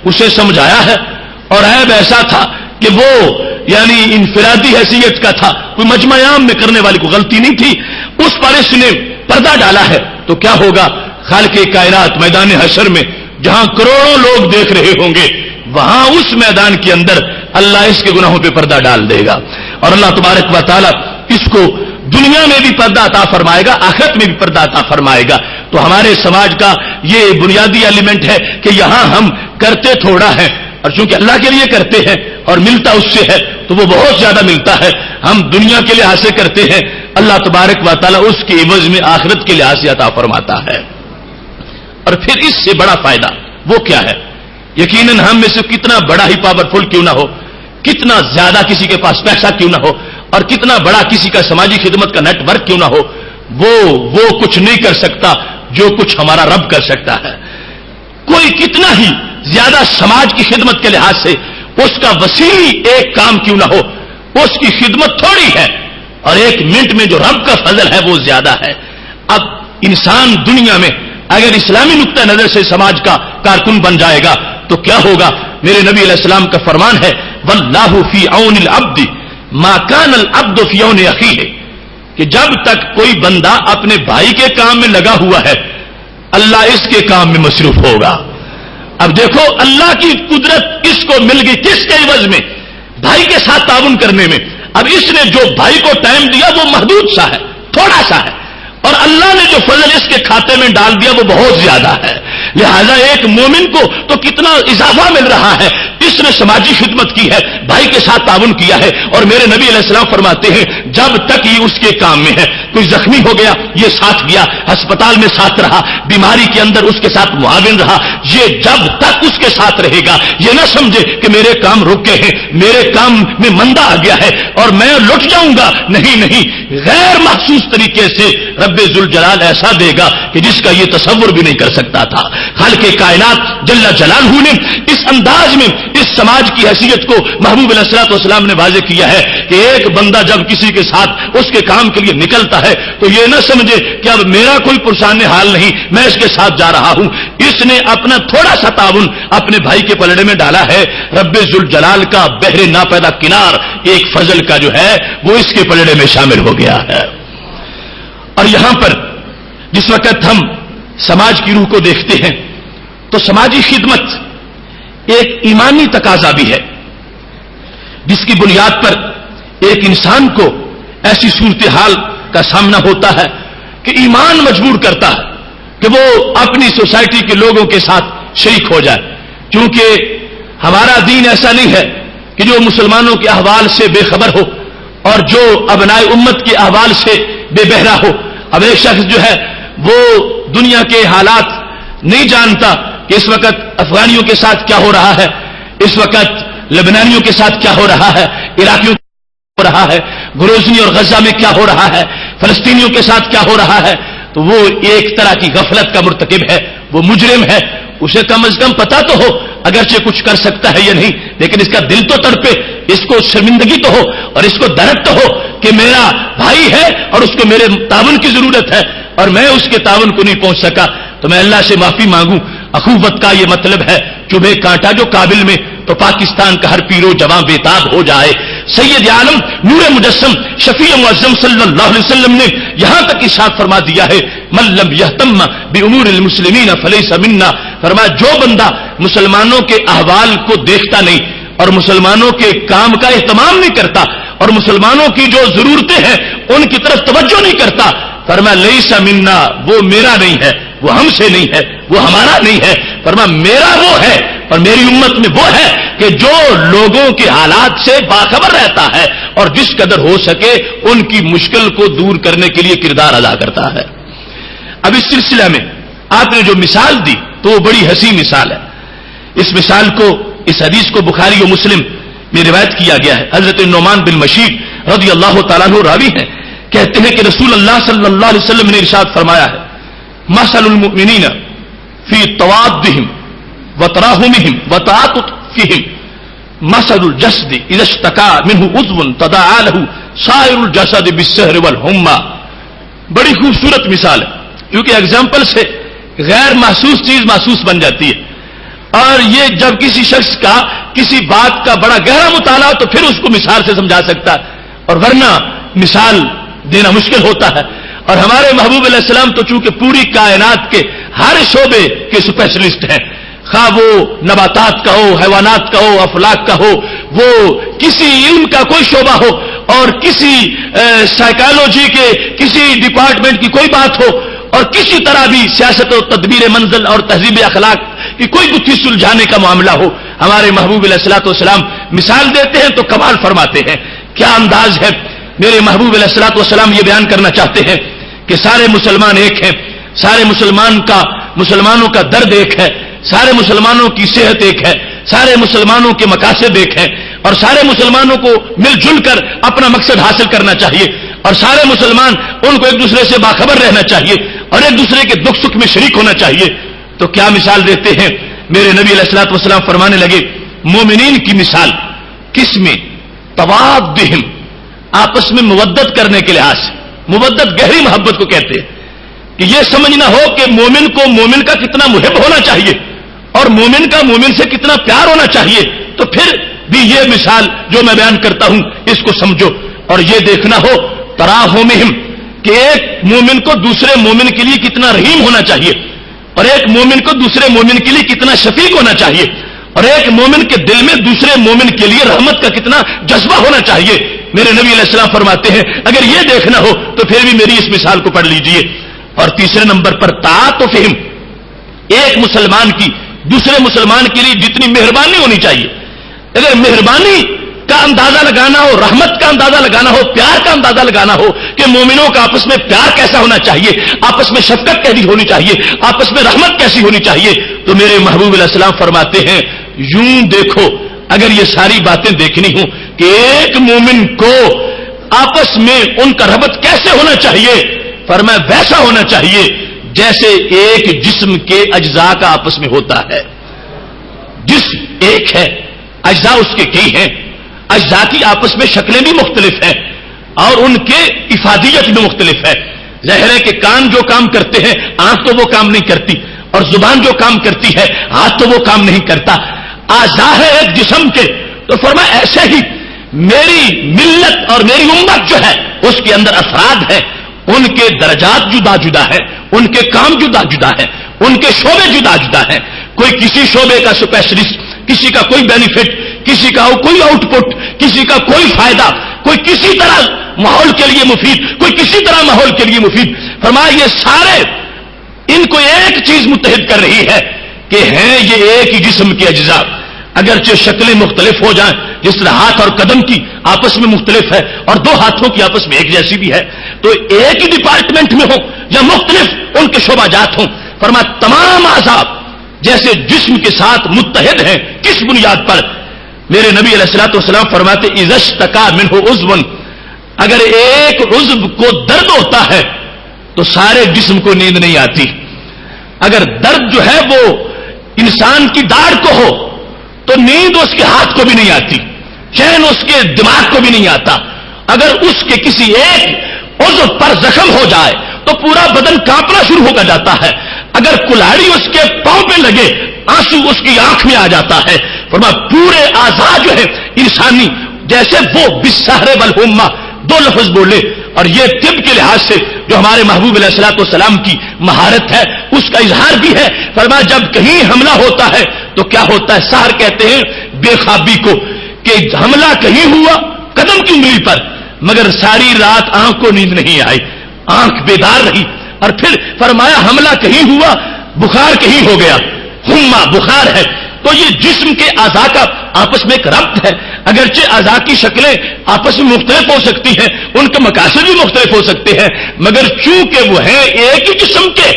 اسے سمجھایا ہے. اور عیب ایسا تھا کہ وہ یعنی انفرادی حیثیت کا تھا، کوئی مجمع عام میں کرنے والی کوئی غلطی نہیں تھی، اس پر اس نے پردہ ڈالا ہے. تو کیا ہوگا؟ خالق کائنات میدان حشر میں جہاں کروڑوں لوگ دیکھ رہے ہوں گے وہاں اس میدان کے اندر اللہ اس کے گناہوں پہ پردہ ڈال دے گا اور اللہ تبارک و تعالی اس کو دنیا میں بھی پردہ عطا فرمائے گا، آخرت میں بھی پردہ عطا فرمائے گا. تو ہمارے سماج کا یہ بنیادی ایلیمنٹ ہے کہ یہاں ہم کرتے تھوڑا ہے اور چونکہ اللہ کے لیے کرتے ہیں اور ملتا اس سے ہے تو وہ بہت زیادہ ملتا ہے. ہم دنیا کے لحاظ سے کرتے ہیں، اللہ تبارک و تعالی اس کے عوض میں آخرت کے لحاظ سے عطا فرماتا ہے. اور پھر اس سے بڑا فائدہ وہ کیا ہے؟ یقیناً ہم میں سے کتنا بڑا ہی پاورفل کیوں نہ ہو، کتنا زیادہ کسی کے پاس پیسہ کیوں نہ ہو، اور کتنا بڑا کسی کا سماجی خدمت کا نیٹ ورک کیوں نہ ہو، وہ کچھ نہیں کر سکتا جو کچھ ہمارا رب کر سکتا ہے۔ کوئی کتنا ہی زیادہ سماج کی خدمت کے لحاظ سے اس کا وسیع ایک کام کیوں نہ ہو، اس کی خدمت تھوڑی ہے، اور ایک منٹ میں جو رب کا فضل ہے وہ زیادہ ہے۔ اب انسان دنیا میں اگر اسلامی نقطہ نظر سے سماج کا کارکن بن جائے گا تو کیا ہوگا؟ میرے نبی علیہ السلام کا فرمان ہے، واللہ فی عون العبد ما کان العبد فی عون اخیہ، کہ جب تک کوئی بندہ اپنے بھائی کے کام میں لگا ہوا ہے اللہ اس کے کام میں مصروف ہوگا۔ اب دیکھو اللہ کی قدرت اس کو مل گئی کس کے عوض میں؟ بھائی کے ساتھ تعاون کرنے میں۔ اب اس نے جو بھائی کو ٹائم دیا وہ محدود سا ہے، تھوڑا سا ہے، اور اللہ نے جو فضل اس کے کھاتے میں ڈال دیا وہ بہت زیادہ ہے۔ لہذا ایک مومن کو تو کتنا اضافہ مل رہا ہے، اس نے سماجی خدمت کی ہے، بھائی کے ساتھ تعاون کیا ہے، اور میرے نبی علیہ السلام فرماتے ہیں جب تک یہ اس کے کام میں ہے، کوئی زخمی ہو گیا یہ ساتھ گیا، ہسپتال میں ساتھ رہا، بیماری کے اندر اس کے ساتھ معاون رہا، یہ جب تک اس کے ساتھ رہے گا یہ نہ سمجھے کہ میرے کام رک گئے ہیں، میرے کام میں مندہ آ گیا ہے اور میں لٹ جاؤں گا، نہیں، غیر محسوس طریقے سے رب ذوالجلال ایسا دے گا کہ جس کا یہ تصور بھی نہیں کر سکتا تھا۔ خالق کائنات جل جلالہ نے اس انداز میں اس سماج کی حیثیت کو محبوب علیہ الصلوۃ والسلام نے واضح کیا ہے کہ ایک بندہ جب کسی کے ساتھ اس کے کام کے لیے نکلتا ہے تو یہ نہ سمجھے کہ اب میرا کوئی پرسان حال نہیں، میں اس کے ساتھ جا رہا ہوں۔ اس نے اپنا تھوڑا سا تعاون اپنے بھائی کے پلڑے میں ڈالا ہے، رب ذوالجلال کا بحر ناپیدا کنار ایک فضل کا جو ہے وہ اس کے پلڑے میں شامل ہو گیا ہے۔ اور یہاں پر جس وقت ہم سماج کی روح کو دیکھتے ہیں تو سماجی خدمت ایک ایمانی تقاضا بھی ہے، جس کی بنیاد پر ایک انسان کو ایسی صورتحال کا سامنا ہوتا ہے کہ ایمان مجبور کرتا ہے کہ وہ اپنی سوسائٹی کے لوگوں کے ساتھ شریک ہو جائے، کیونکہ ہمارا دین ایسا نہیں ہے کہ جو مسلمانوں کے احوال سے بے خبر ہو اور جو ابنائے امت کے احوال سے بے بہرا ہو۔ اب ایک شخص جو ہے وہ دنیا کے حالات نہیں جانتا کہ اس وقت افغانیوں کے ساتھ کیا ہو رہا ہے، اس وقت لبنانیوں کے ساتھ کیا ہو رہا ہے، عراقیوں کے ساتھ کیا ہو رہا ہے، گروزنی اور غزہ میں کیا ہو رہا ہے، فلسطینیوں کے ساتھ کیا ہو رہا ہے، تو وہ ایک طرح کی غفلت کا مرتکب ہے، وہ مجرم ہے۔ اسے کم از کم پتا تو ہو اگرچہ کچھ کر سکتا ہے یا نہیں، لیکن اس کا دل تو تڑپے، اس کو شرمندگی تو ہو اور اس کو درد تو ہو کہ میرا بھائی ہے اور اس کو میرے تعاون کی ضرورت ہے اور میں اس کے تعاون کو نہیں پہنچ سکا، تو میں اللہ سے معافی مانگوں۔ اخوت کا یہ مطلب ہے چبھے کانٹا جو قابل میں، تو پاکستان کا ہر پیرو جوان بیتاب ہو جائے۔ سید عالم نور مجسم شفیع معظم صلی اللہ علیہ وسلم نے یہاں تک ارشاد فرما دیا ہے من لم یہتم بامور المسلمین فلیس منا، فرمایا جو بندہ مسلمانوں کے احوال کو دیکھتا نہیں اور مسلمانوں کے کام کا اہتمام نہیں کرتا اور مسلمانوں کی جو ضرورتیں ہیں ان کی طرف توجہ نہیں کرتا، فرمایا لیس منا، وہ میرا نہیں ہے، وہ ہم سے نہیں ہے، وہ ہمارا نہیں ہے، فرمایا میرا وہ ہے اور میری امت میں وہ ہے کہ جو لوگوں کے حالات سے باخبر رہتا ہے اور جس قدر ہو سکے ان کی مشکل کو دور کرنے کے لیے کردار ادا کرتا ہے۔ اب اس سلسلہ میں آپ نے جو مثال دی تو وہ بڑی حسین مثال ہے۔ اس مثال کو، اس حدیث کو بخاری و مسلم میں روایت کیا گیا ہے۔ حضرت نعمان بن بشیر رضی اللہ تعالیٰ عنہ راوی ہیں، کہتے ہیں کہ رسول اللہ صلی اللہ علیہ وسلم نے ارشاد فرمایا ہے مثل المؤمنین فی توادہم وتراحمہم وتعاطفہم مثل الجسد اذا اشتکا منہ عضو تداعی لہ سائر الجسد بالسہر والحمى۔ بڑی خوبصورت مثال ہے، کیونکہ اگزامپل سے غیر محسوس چیز محسوس بن جاتی ہے، اور یہ جب کسی شخص کا کسی بات کا بڑا گہرا مطالعہ تو پھر اس کو مثال سے سمجھا سکتا ہے، اور ورنہ مثال دینا مشکل ہوتا ہے۔ اور ہمارے محبوب علیہ السلام تو چونکہ پوری کائنات کے ہر شعبے کے اسپیشلسٹ ہیں، خواہ وہ نباتات کا ہو، حیوانات کا ہو، افلاک کا ہو، وہ کسی علم کا کوئی شعبہ ہو اور کسی سائیکالوجی کے کسی ڈپارٹمنٹ کی کوئی بات ہو اور کسی طرح بھی سیاست و تدبیر منزل اور تہذیب اخلاق کی کوئی گتھی سلجھانے کا معاملہ ہو، ہمارے محبوب علیہ الصلوۃ والسلام مثال دیتے ہیں تو کمال فرماتے ہیں۔ کیا انداز ہے! میرے محبوب علیہ الصلوۃ والسلام یہ بیان کرنا چاہتے ہیں کہ سارے مسلمان ایک ہیں، سارے مسلمانوں کا درد ایک ہے، سارے مسلمانوں کی صحت ایک ہے، سارے مسلمانوں کے مقاصد ایک ہیں، اور سارے مسلمانوں کو مل جل کر اپنا مقصد حاصل کرنا چاہیے، اور سارے مسلمان ان کو ایک دوسرے سے باخبر رہنا چاہیے اور ایک دوسرے کے دکھ سکھ میں شریک ہونا چاہیے۔ تو کیا مثال دیتے ہیں میرے نبی علیہ الصلوۃ والسلام، فرمانے لگے مومنین کی مثال کس میں؟ توادہم، آپس میں مودت کرنے کے لحاظ سے، مودت گہری محبت کو کہتے ہیں کہ یہ سمجھنا ہو کہ مومن کو مومن کا کتنا محب ہونا چاہیے اور مومن کا مومن سے کتنا پیار ہونا چاہیے، تو پھر بھی یہ مثال جو میں بیان کرتا ہوں اس کو سمجھو، اور یہ دیکھنا ہو تراحمہم کہ ایک مومن کو دوسرے مومن کے لیے کتنا رحیم ہونا چاہیے، اور ایک مومن کو دوسرے مومن کے لیے کتنا شفیق ہونا چاہیے، اور ایک مومن کے دل میں دوسرے مومن کے لیے رحمت کا کتنا جذبہ ہونا چاہیے۔ میرے نبی علیہ السلام فرماتے ہیں اگر یہ دیکھنا ہو تو پھر بھی میری اس مثال کو پڑھ لیجئے۔ اور تیسرے نمبر پر تعاطفہم، ایک مسلمان کی دوسرے مسلمان کے لیے جتنی مہربانی ہونی چاہیے، اگر مہربانی کا اندازہ لگانا ہو، رحمت کا اندازہ لگانا ہو، پیار کا اندازہ لگانا ہو کہ مومنوں کا آپس میں پیار کیسا ہونا چاہیے، آپس میں شفقت کیسی ہونی چاہیے، آپس میں رحمت کیسی ہونی چاہیے، تو میرے محبوب علیہ السلام فرماتے ہیں یوں دیکھو، اگر یہ ساری باتیں دیکھنی ہوں کہ ایک مومن کو آپس میں ان کا ربط کیسے ہونا چاہیے، فرمایا ویسا ہونا چاہیے جیسے ایک جسم کے اجزاء کا آپس میں ہوتا ہے۔ جسم ایک ہے، اجزاء اس کے کئی ہیں، اجزاء کی آپس میں شکلیں بھی مختلف ہیں اور ان کے افادیت بھی مختلف ہے۔ ظاہر ہے کہ کان جو کام کرتے ہیں آنکھ تو وہ کام نہیں کرتی، اور زبان جو کام کرتی ہے ہاتھ تو وہ کام نہیں کرتا، اعضاء ہے ایک جسم کے۔ تو فرمایا ایسے ہی میری ملت اور میری امت جو ہے اس کے اندر افراد ہیں، ان کے درجات جدا جدا ہیں، ان کے کام جدا جدا ہیں، ان کے شعبے جدا جدا ہیں، کوئی کسی شعبے کا اسپیشلسٹ، کسی کا کوئی بینیفٹ، کسی کا کوئی آؤٹ پٹ، کسی کا کوئی فائدہ، کوئی کسی طرح ماحول کے لیے مفید، کوئی کسی طرح ماحول کے لیے مفید۔ فرمایا یہ سارے ان کو ایک چیز متحد کر رہی ہے کہ ہیں یہ ایک ہی جسم کے اجزاء، اگرچہ شکلیں مختلف ہو جائیں، جس طرح ہاتھ اور قدم کی آپس میں مختلف ہے اور دو ہاتھوں کی آپس میں ایک جیسی بھی ہے، تو ایک ہی ڈپارٹمنٹ میں ہو یا مختلف ان کے شعبہ جات ہوں، فرمایا تمام اعضاء جیسے جسم کے ساتھ متحد ہیں۔ کس بنیاد پر؟ میرے نبی علیہ الصلوۃ والسلام فرماتے اذا اشتکا منہ عضو، اگر ایک عضو کو درد ہوتا ہے تو سارے جسم کو نیند نہیں آتی۔ اگر درد جو ہے وہ انسان کی داڑھ کو ہو تو نیند اس کے ہاتھ کو بھی نہیں آتی، چین اس کے دماغ کو بھی نہیں آتا۔ اگر اس کے کسی ایک عضو پر زخم ہو جائے تو پورا بدن کانپنا شروع ہو جاتا ہے، اگر کلاڑی اس کے پاؤں پہ لگے آنسو اس کی آنکھ میں آ جاتا ہے۔ فرمایا پورے اعضاء جو ہے انسانی جیسے وہ بالسحر والحمہ، دو لفظ بولے، اور یہ طب کے لحاظ سے جو ہمارے محبوب علیہ الصلوۃ والسلام کی مہارت ہے اس کا اظہار بھی ہے۔ فرمایا جب کہیں حملہ ہوتا ہے تو کیا ہوتا ہے؟ سحر کہتے ہیں بے خوابی کو، کہ حملہ کہیں ہوا قدم کی انگلی پر مگر ساری رات آنکھ کو نیند نہیں آئی، آنکھ بیدار رہی، اور پھر فرمایا حملہ کہیں ہوا، بخار کہیں ہو گیا، حمہ بخار ہے۔ تو یہ جسم کے اعضاء کا آپس میں ایک ربط ہے، اگرچہ اعضاء کی شکلیں آپس میں مختلف ہو سکتی ہیں، ان کے مقاصد بھی مختلف ہو سکتے ہیں، مگر چونکہ وہ ہیں ایک ہی جسم کے،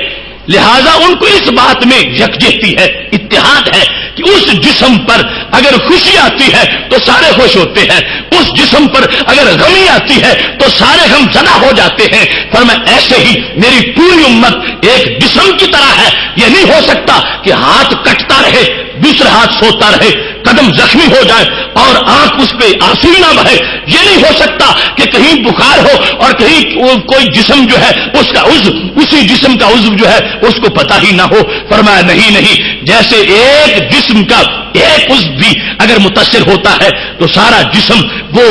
لہذا ان کو اس بات میں یکجہتی ہے، اتحاد ہے کہ اس جسم پر اگر خوشی آتی ہے تو سارے خوش ہوتے ہیں، اس جسم پر اگر غمی آتی ہے تو سارے غم زدہ ہو جاتے ہیں۔ فرمایا ایسے ہی میری پوری امت ایک جسم کی طرح ہے۔ یہ نہیں ہو سکتا کہ ہاتھ کٹتا رہے دوسرا ہاتھ سوتا رہے، قدم زخمی ہو جائے اور آنکھ اس پہ آنسو نہ بہے، یہ نہیں ہو سکتا کہ کہیں بخار ہو اور کہیں کوئی جسم جو ہے اس کا عضو، اسی جسم کا عضو جو ہے اس کو پتہ ہی نہ ہو۔ فرمایا نہیں، جیسے ایک جسم کا ایک عضو بھی اگر متاثر ہوتا ہے تو سارا جسم وہ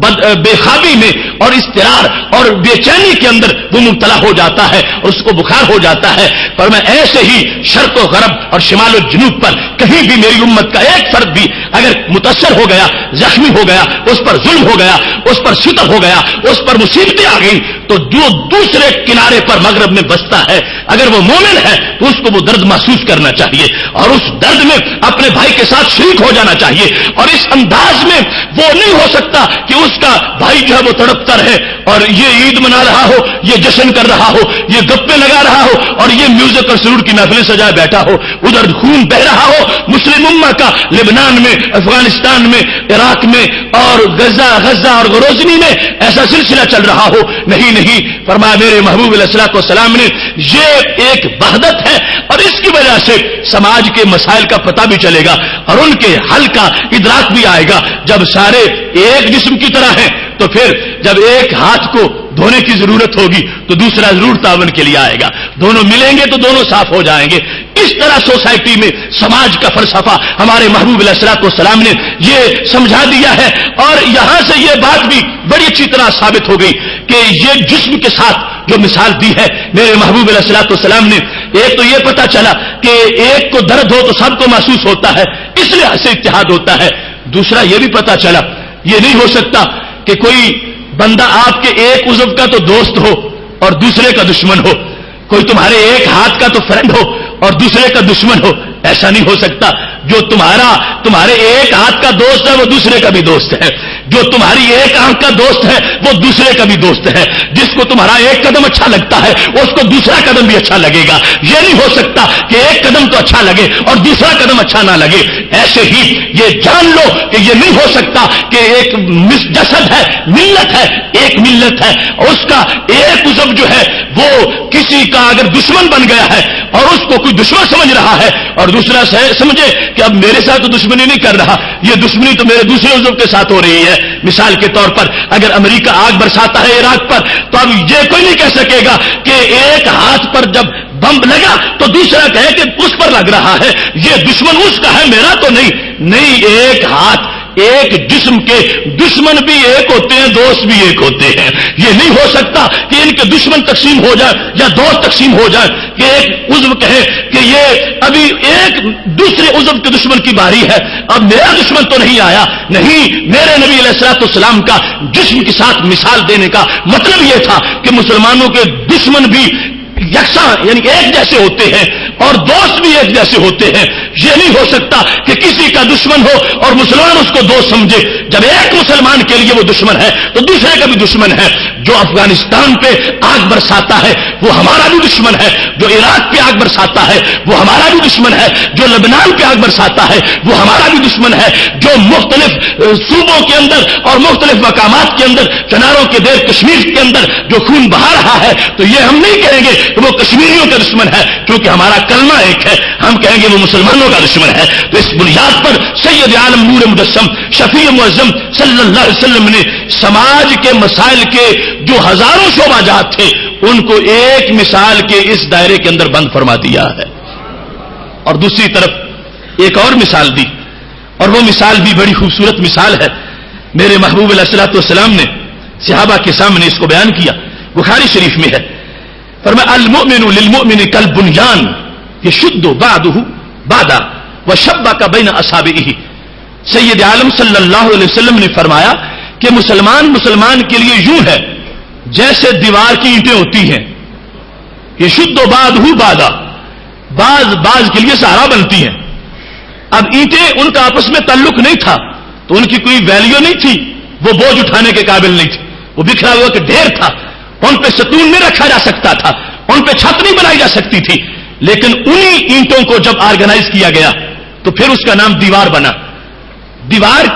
بے خوابی میں اور اضطرار اور بے چینی کے اندر وہ مبتلا ہو جاتا ہے اور اس کو بخار ہو جاتا ہے۔ پر میں ایسے ہی شرق و غرب اور شمال و جنوب پر کہیں بھی میری امت کا ایک فرد بھی اگر متاثر ہو گیا، زخمی ہو گیا، اس پر ظلم ہو گیا، اس پر ستم ہو گیا، اس پر مصیبتیں آ گئی، تو جو دوسرے کنارے پر مغرب میں بستا ہے اگر وہ مومن ہے تو اس کو وہ درد محسوس کرنا چاہیے اور اس درد میں اپنے بھائی کے ساتھ شریک ہو جانا چاہیے. اور اس انداز میں وہ نہیں ہو سکتا کہ اس کا بھائی جو ہے وہ تڑپتا رہے اور یہ عید منا رہا ہو, یہ جشن کر رہا ہو, یہ گپے لگا رہا ہو اور یہ میوزک اور سرور کی محفلیں سجائے بیٹھا ہو, ادھر خون بہ رہا ہو مسلم امہ کا لبنان میں, افغانستان میں, عراق میں اور غزہ اور غروزنی میں ایسا سلسلہ چل رہا ہو. نہیں, فرمایا میرے محبوب علیہ الصلوۃ والسلام نے یہ ایک وحدت ہے اور اس کی وجہ سے سماج کے مسائل کا پتہ بھی چلے گا اور ان کے حل کا ادراک بھی آئے گا. جب سارے ایک جسم کی طرح ہیں تو پھر جب ایک ہاتھ کو دھونے کی ضرورت ہوگی تو دوسرا ضرور تعاون کے لیے آئے گا, دونوں ملیں گے تو دونوں صاف ہو جائیں گے. اس طرح سوسائٹی میں سماج کا فلسفہ ہمارے محبوب علیہ الصلوۃ والسلام نے یہ سمجھا دیا ہے. اور یہاں سے یہ بات بھی بڑی اچھی طرح ثابت ہو گئی کہ یہ جسم کے ساتھ جو مثال دی ہے میرے محبوب علیہ الصلوۃ والسلام نے, ایک تو یہ پتا چلا کہ ایک کو درد ہو تو سب کو محسوس ہوتا ہے, اس لحاظ سے اتحاد ہوتا ہے. دوسرا یہ بھی پتا چلا یہ نہیں ہو سکتا کہ کوئی بندہ آپ کے ایک عضو کا تو دوست ہو اور دوسرے کا دشمن ہو, کوئی تمہارے ایک ہاتھ کا تو فرینڈ ہو اور دوسرے کا دشمن ہو. ایسا نہیں ہو سکتا. جو تمہارے ایک ہاتھ کا دوست ہے وہ دوسرے کا بھی دوست ہے, جو تمہاری ایک آنکھ کا دوست ہے وہ دوسرے کا بھی دوست ہے. جس کو تمہارا ایک قدم اچھا لگتا ہے اس کو دوسرا قدم بھی اچھا لگے گا. یہ نہیں ہو سکتا کہ ایک قدم تو اچھا لگے اور دوسرا قدم اچھا نہ لگے. ایسے ہی یہ جان لو کہ یہ نہیں ہو سکتا کہ ایک جسد ہے, ملت ہے, ایک ملت ہے, اس کا ایک عضو جو ہے وہ کسی کا اگر دشمن بن گیا ہے اور اس کو کوئی دشمن سمجھ رہا ہے اور دوسرا سمجھے کہ اب میرے ساتھ تو دشمنی نہیں کر رہا, یہ دشمنی تو میرے دوسرے عضو کے ساتھ ہو رہی ہے. مثال کے طور پر اگر امریکہ آگ برساتا ہے عراق پر تو اب یہ کوئی نہیں کہہ سکے گا کہ ایک ہاتھ پر جب بم لگا تو دوسرا کہے کہ اس پر لگ رہا ہے, یہ دشمن اس کا ہے میرا تو نہیں. ایک ہاتھ ایک جسم کے دشمن بھی ایک ہوتے ہیں, دوست بھی ایک ہوتے ہیں. یہ نہیں ہو سکتا کہ ان کے دشمن تقسیم ہو جائے یا دوست تقسیم ہو جائے کہ ایک عضو کہے کہ یہ ابھی ایک دوسرے عضو کے دشمن کی باری ہے, اب میرا دشمن تو نہیں آیا. نہیں, میرے نبی علیہ الصلوۃ والسلام کا جسم کے ساتھ مثال دینے کا مطلب یہ تھا کہ مسلمانوں کے دشمن بھی یکساں یعنی ایک جیسے ہوتے ہیں اور دوست بھی ایک جیسے ہوتے ہیں. یہ نہیں ہو سکتا کہ کسی کا دشمن ہو اور مسلمان اس کو دوست سمجھے. جب ایک مسلمان کے لیے وہ دشمن ہے تو دوسرے کا بھی دشمن ہے. جو افغانستان پہ آگ برساتا ہے وہ ہمارا بھی دشمن ہے, جو عراق پہ آگ برساتا ہے وہ ہمارا بھی دشمن ہے, جو لبنان پہ آگ برساتا ہے وہ ہمارا بھی دشمن ہے, جو مختلف صوبوں کے اندر اور مختلف مقامات کے اندر چناروں کے دیر کشمیر کے اندر جو خون بہا رہا ہے تو یہ ہم نہیں کہیں گے کہ وہ کشمیریوں کا دشمن ہے کیونکہ ہمارا کلمہ ایک ہے, ہم کہیں گے وہ مسلمانوں کا دشمن ہے. تو اس بنیاد پر سید عالم نور مجسم شفیع معظم صلی اللہ علیہ وسلم نے سماج کے مسائل کے جو ہزاروں شعبہ جات تھے ان کو ایک مثال کے اس دائرے کے اندر بند فرما دیا ہے. اور دوسری طرف ایک اور مثال دی اور وہ مثال بھی بڑی خوبصورت مثال ہے. میرے محبوب علیہ الصلوۃ والسلام نے صحابہ کے سامنے اس کو بیان کیا, بخاری شریف میں ہے. فرمایا المؤمن للمؤمن کالبنیان یشد بعضه بعضا وشبک بین اصابعه. سید عالم صلی اللہ علیہ وسلم نے فرمایا کہ مسلمان کے لیے یوں ہے جیسے دیوار کی اینٹیں ہوتی ہیں, یشد بعضه بعضا, بعض کے لیے سہارا بنتی ہیں. اب اینٹیں ان کا آپس میں تعلق نہیں تھا تو ان کی کوئی ویلیو نہیں تھی, وہ بوجھ اٹھانے کے قابل نہیں تھی, وہ بکھرا ہوا کہ ڈھیر تھا, ان پہ ستون نہیں رکھا جا سکتا تھا, ان پہ چھت نہیں بنائی جا سکتی تھی. لیکن انہی اینٹوں کو جب آرگنائز کیا گیا تو پھر اس کا نام دیوار بنا. دیوار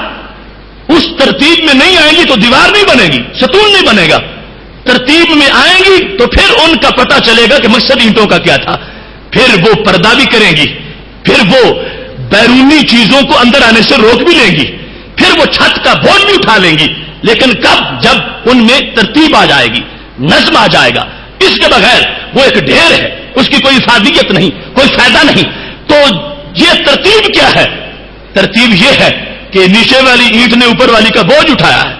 اس ترتیب میں نہیں آئے گی تو دیوار نہیں بنے گی, ستون نہیں بنے گا. ترتیب میں آئیں گی تو پھر ان کا پتہ چلے گا کہ مقصد اینٹوں کا کیا تھا. پھر وہ پردہ بھی کریں گی, پھر وہ بیرونی چیزوں کو اندر آنے سے روک بھی لیں گی, پھر وہ چھت کا بوجھ بھی اٹھا لیں گی. لیکن کب؟ جب ان میں ترتیب آ جائے گی, نظم آ جائے گا. اس کے بغیر وہ ایک ڈھیر ہے, اس کی کوئی افادیت نہیں, کوئی فائدہ نہیں. تو یہ ترتیب کیا ہے؟ ترتیب یہ ہے کہ نیچے والی اینٹ نے اوپر والی کا بوجھ اٹھایا ہے,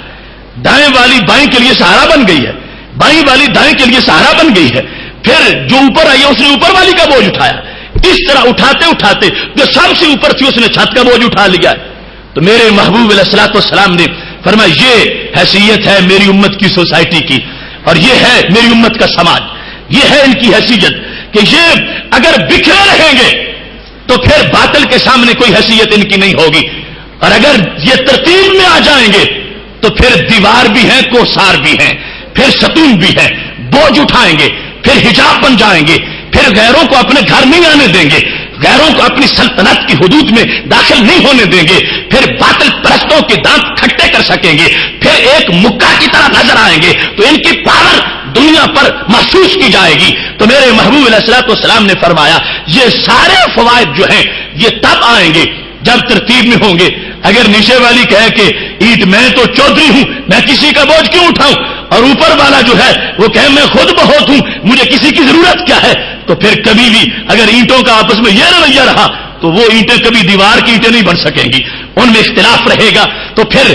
دائیں والی بائیں کے لیے سہارا بن گئی ہے, بائیں والی دائیں کے لیے سہارا بن گئی ہے, پھر جو اوپر آئی ہے اس نے اوپر والی کا بوجھ اٹھایا. اس طرح اٹھاتے اٹھاتے جو سب سے اوپر تھی اس نے چھت کا بوجھ اٹھا لیا. تو میرے محبوب علیہ الصلوۃ والسلام نے فرمایا یہ حیثیت ہے میری امت کی سوسائٹی کی. اور یہ ہے میری امت کا سماج، یہ ہے ان کی حیثیت کہ یہ اگر بکھرے رہیں گے تو پھر باطل کے سامنے کوئی حیثیت ان کی نہیں ہوگی، اور اگر یہ ترتیب میں آ جائیں گے تو پھر دیوار بھی ہیں، کوسار بھی ہیں، پھر ستون بھی ہیں، بوجھ اٹھائیں گے، پھر حجاب بن جائیں گے، پھر غیروں کو اپنے گھر نہیں آنے دیں گے، غیروں کو اپنی سلطنت کی حدود میں داخل نہیں ہونے دیں گے، پھر باطل پرستوں کے دانت کھٹے کر سکیں گے، پھر ایک مکہ کی طرح نظر آئیں گے تو ان کی پاور دنیا پر محسوس کی جائے گی۔ تو میرے محبوب علیہ الصلوۃ والسلام نے فرمایا یہ سارے فوائد جو ہیں یہ تب آئیں گے جب ترتیب میں ہوں گے۔ اگر نیچے والی کہے کہ اینٹ میں تو چودھری ہوں، میں کسی کا بوجھ کیوں اٹھاؤں، اور اوپر والا جو ہے وہ کہے میں خود بہت ہوں، مجھے کسی کی ضرورت کیا ہے، تو پھر کبھی بھی اگر اینٹوں کا آپس میں یہ رویہ رہا تو وہ اینٹیں کبھی دیوار کی اینٹیں نہیں بن سکیں گی، ان میں اختلاف رہے گا تو پھر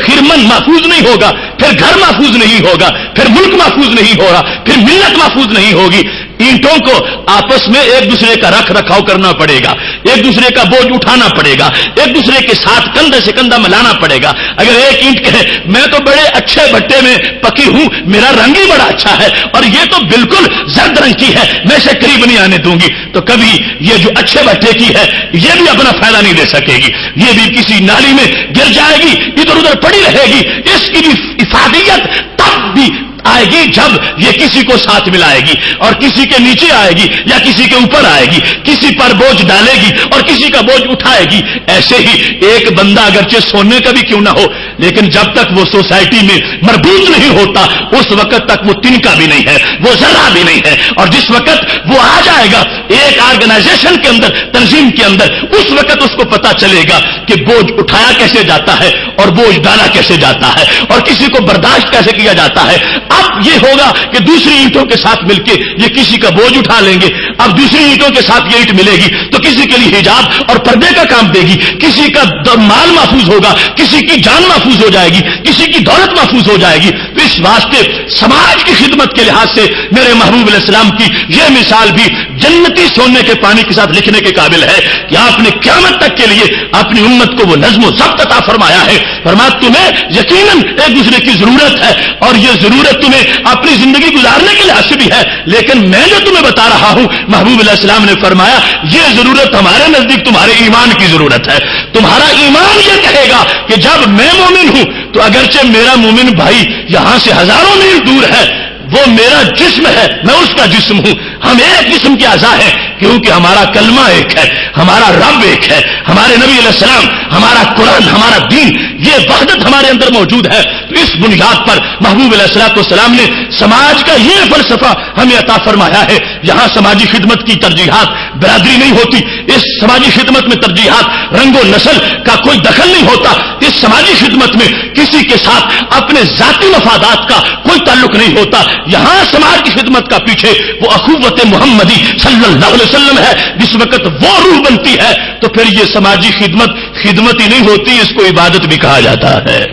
خرمن محفوظ نہیں ہوگا، پھر گھر محفوظ نہیں ہوگا، پھر ملک محفوظ نہیں ہوگا، پھر ملت محفوظ نہیں ہوگی۔ اینٹوں کو آپس میں ایک دوسرے کا رکھ رکھاؤ کرنا پڑے گا، ایک دوسرے کا بوجھ اٹھانا پڑے گا، ایک دوسرے کے ساتھ کندھے سے کندھا ملانا پڑے گا۔ اگر ایک اینٹ کہے میں تو بڑے اچھے بھٹے میں پکی ہوں، میرا رنگ ہی بڑا اچھا ہے اور یہ تو بالکل زرد رنگ کی ہے، میں اسے قریب نہیں آنے دوں گی، تو کبھی یہ جو اچھے بھٹے کی ہے یہ بھی اپنا فائدہ نہیں دے سکے گی، یہ بھی کسی نالی میں گر جائے گی، ادھر ادھر پڑی رہے گی۔ اس کی بھی افادیت تب بھی آئے گی جب یہ کسی کو ساتھ ملائے گی اور کسی کے نیچے آئے گی یا کسی کے اوپر آئے گی، کسی پر بوجھ ڈالے گی اور کسی کا بوجھ اٹھائے گی۔ ایسے ہی ایک بندہ اگرچہ سونے کا بھی کیوں نہ ہو لیکن جب تک وہ سوسائٹی میں مربوط نہیں ہوتا اس وقت تک وہ تن کا بھی نہیں ہے، وہ ذرہ بھی نہیں ہے، اور جس وقت وہ آ جائے گا ایک آرگنائزیشن کے اندر، تنظیم کے اندر، اس وقت اس کو پتا چلے گا کہ بوجھ اٹھایا کیسے جاتا ہے اور بوجھ ڈالا کیسے جاتا ہے اور کسی کو برداشت کیسے کیا جاتا ہے۔ اب یہ ہوگا کہ دوسری اینٹوں کے ساتھ مل کے یہ کسی کا بوجھ اٹھا لیں گے، اب دوسری اینٹوں کے ساتھ یہ اینٹ ملے گی تو کسی کے لیے حجاب اور پردے کا کام دے گی، کسی کا مال محفوظ ہوگا، کسی کی جان محفوظ ہو جائے گی، کسی کی دولت محفوظ ہو جائے گی۔ تو اس واسطے سماج کی خدمت کے لحاظ سے میرے محبوب علیہ السلام کی یہ مثال بھی جنتی سونے کے پانی کے ساتھ لکھنے کے قابل ہے کہ آپ نے قیامت تک کے لیے اپنی امت کو وہ نظم و ضبط عطا فرمایا ہے۔ فرمایا تمہیں یقیناً ایک دوسرے کی ضرورت ہے اور یہ ضرورت تمہیں اپنی زندگی گزارنے کے لحاظ سے بھی ہے، لیکن میں جو تمہیں بتا رہا ہوں محبوب علیہ السلام نے فرمایا یہ ضرورت ہمارے نزدیک تمہارے ایمان کی ضرورت ہے۔ تمہارا ایمان یہ کہے گا کہ جب میں مومن ہوں تو اگرچہ میرا مومن بھائی یہاں سے ہزاروں میل دور ہے، وہ میرا جسم ہے، میں اس کا جسم ہوں، ہم ایک جسم کے اعضاء ہیں کیونکہ ہمارا کلمہ ایک ہے، ہمارا رب ایک ہے، ہمارے نبی علیہ السلام، ہمارا قرآن، ہمارا دین، یہ وحدت ہمارے اندر موجود ہے۔ تو اس بنیاد پر محبوب علیہ السلام نے سماج کا یہ فلسفہ ہمیں عطا فرمایا ہے۔ یہاں سماجی خدمت کی ترجیحات برادری نہیں ہوتی، اس سماجی خدمت میں ترجیحات رنگ و نسل کا کوئی دخل نہیں ہوتا، اس سماجی خدمت میں کسی کے ساتھ اپنے ذاتی مفادات کا کوئی تعلق نہیں ہوتا۔ یہاں سماج کی خدمت کا پیچھے وہ اخوت محمدی صلی اللہ علیہ وسلم ہے، جس وقت وہ روح بنتی ہے تو پھر یہ سماجی خدمت ہی نہیں ہوتی، اس کو عبادت بھی کہا جاتا ہے۔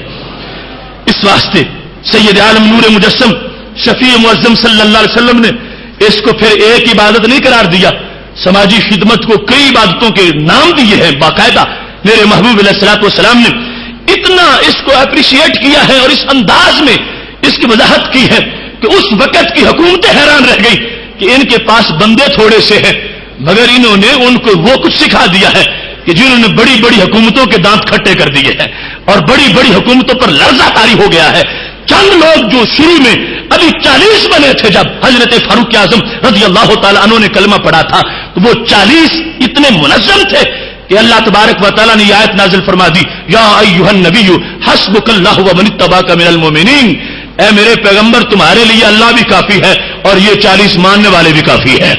اس واسطے سید عالم نور مجسم شفیع معظم صلی اللہ علیہ وسلم نے اس کو پھر ایک عبادت نہیں قرار دیا، سماجی خدمت کو کئی عبادتوں کے نام دیے ہیں باقاعدہ۔ میرے محبوب علیہ الصلوۃ والسلام نے اتنا اس کو اپریشیٹ کیا ہے اور اس انداز میں اس کی وضاحت کی ہے کہ اس وقت کی حکومتیں حیران رہ گئی کہ ان کے پاس بندے تھوڑے سے ہیں مگر انہوں نے ان کو وہ کچھ سکھا دیا ہے کہ جنہوں نے بڑی بڑی حکومتوں کے دانت کھٹے کر دیے ہیں اور بڑی بڑی حکومتوں پر لرزہ طاری ہو گیا ہے۔ چند لوگ جو شروع میں ابھی 40 بنے تھے جب حضرت فاروق اعظم رضی اللہ تعالیٰ عنہ نے کلمہ پڑھا تھا تو وہ 40 اتنے منظم تھے کہ اللہ تبارک و تعالیٰ نے یہ آیت نازل فرما دی، یا ایھا النبی حسبک اللہ ومن اتبعک من المؤمنین، اے میرے پیغمبر تمہارے لیے اللہ بھی کافی ہے اور یہ 40 ماننے والے بھی کافی ہے،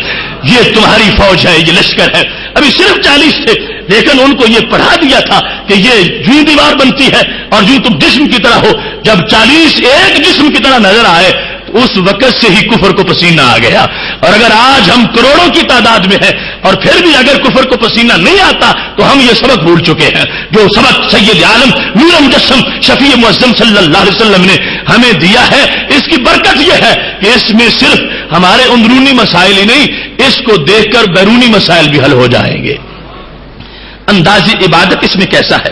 یہ تمہاری فوج ہے، یہ لشکر ہے۔ ابھی صرف 40 تھے لیکن ان کو یہ پڑھا دیا تھا کہ یہ یوں دیوار بنتی ہے اور یوں تم جسم کی طرح ہو۔ جب 40 ایک جسم کی طرح نظر آئے تو اس وقت سے ہی کفر کو پسینہ آ گیا۔ اور اگر آج ہم کروڑوں کی تعداد میں ہیں اور پھر بھی اگر کفر کو پسینہ نہیں آتا تو ہم یہ سبق بھول چکے ہیں، جو سبق سید عالم نور مجسم شفیع معظم صلی اللہ علیہ وسلم نے ہمیں دیا ہے۔ اس کی برکت یہ ہے کہ اس میں صرف ہمارے اندرونی مسائل ہی نہیں، اس کو دیکھ کر بیرونی مسائل بھی حل ہو جائیں گے۔ انداز عبادت اس میں کیسا ہے؟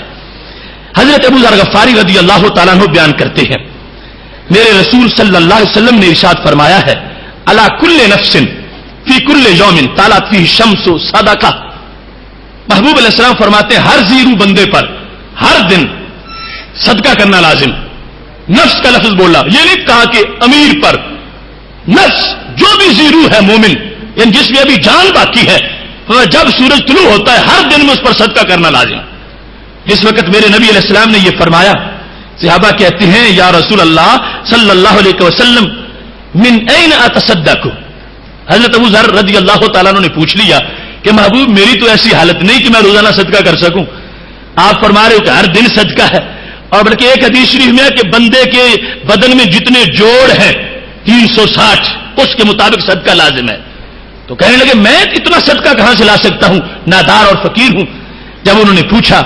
حضرت ابو ذر غفاری رضی اللہ تعالیٰ عنہ بیان کرتے ہیں، میرے رسول صلی اللہ علیہ وسلم نے ارشاد فرمایا ہے الا کل نفس فی کل یوم طالعت فیہ الشمس صدقہ. محبوب علیہ السلام فرماتے ہیں ہر زیرو بندے پر ہر دن صدقہ کرنا لازم. نفس کا لفظ بولا، یہ نہیں کہا کہ امیر پر، نفس جو بھی زیرو ہے مومن، یعنی جس میں ابھی جان باقی ہے، جب سورج طلوع ہوتا ہے ہر دن میں اس پر صدقہ کرنا لازم. جس وقت میرے نبی علیہ السلام نے یہ فرمایا، صحابہ کہتے ہیں یا رسول اللہ صلی اللہ علیہ وسلم من این اتصدق. حضرت ابو ذر رضی اللہ تعالیٰ نے پوچھ لیا کہ محبوب میری تو ایسی حالت نہیں کہ میں روزانہ صدقہ کر سکوں. آپ فرما رہے ہو کہ ہر دن صدقہ ہے، اور بلکہ ایک حدیث شریف میں ہے کہ بندے کے بدن میں جتنے جوڑ ہیں 360 اس کے مطابق صدقہ لازم ہے. تو کہنے لگے میں اتنا صدقہ کہاں سے لا سکتا ہوں، نادار اور فقیر ہوں. جب انہوں نے پوچھا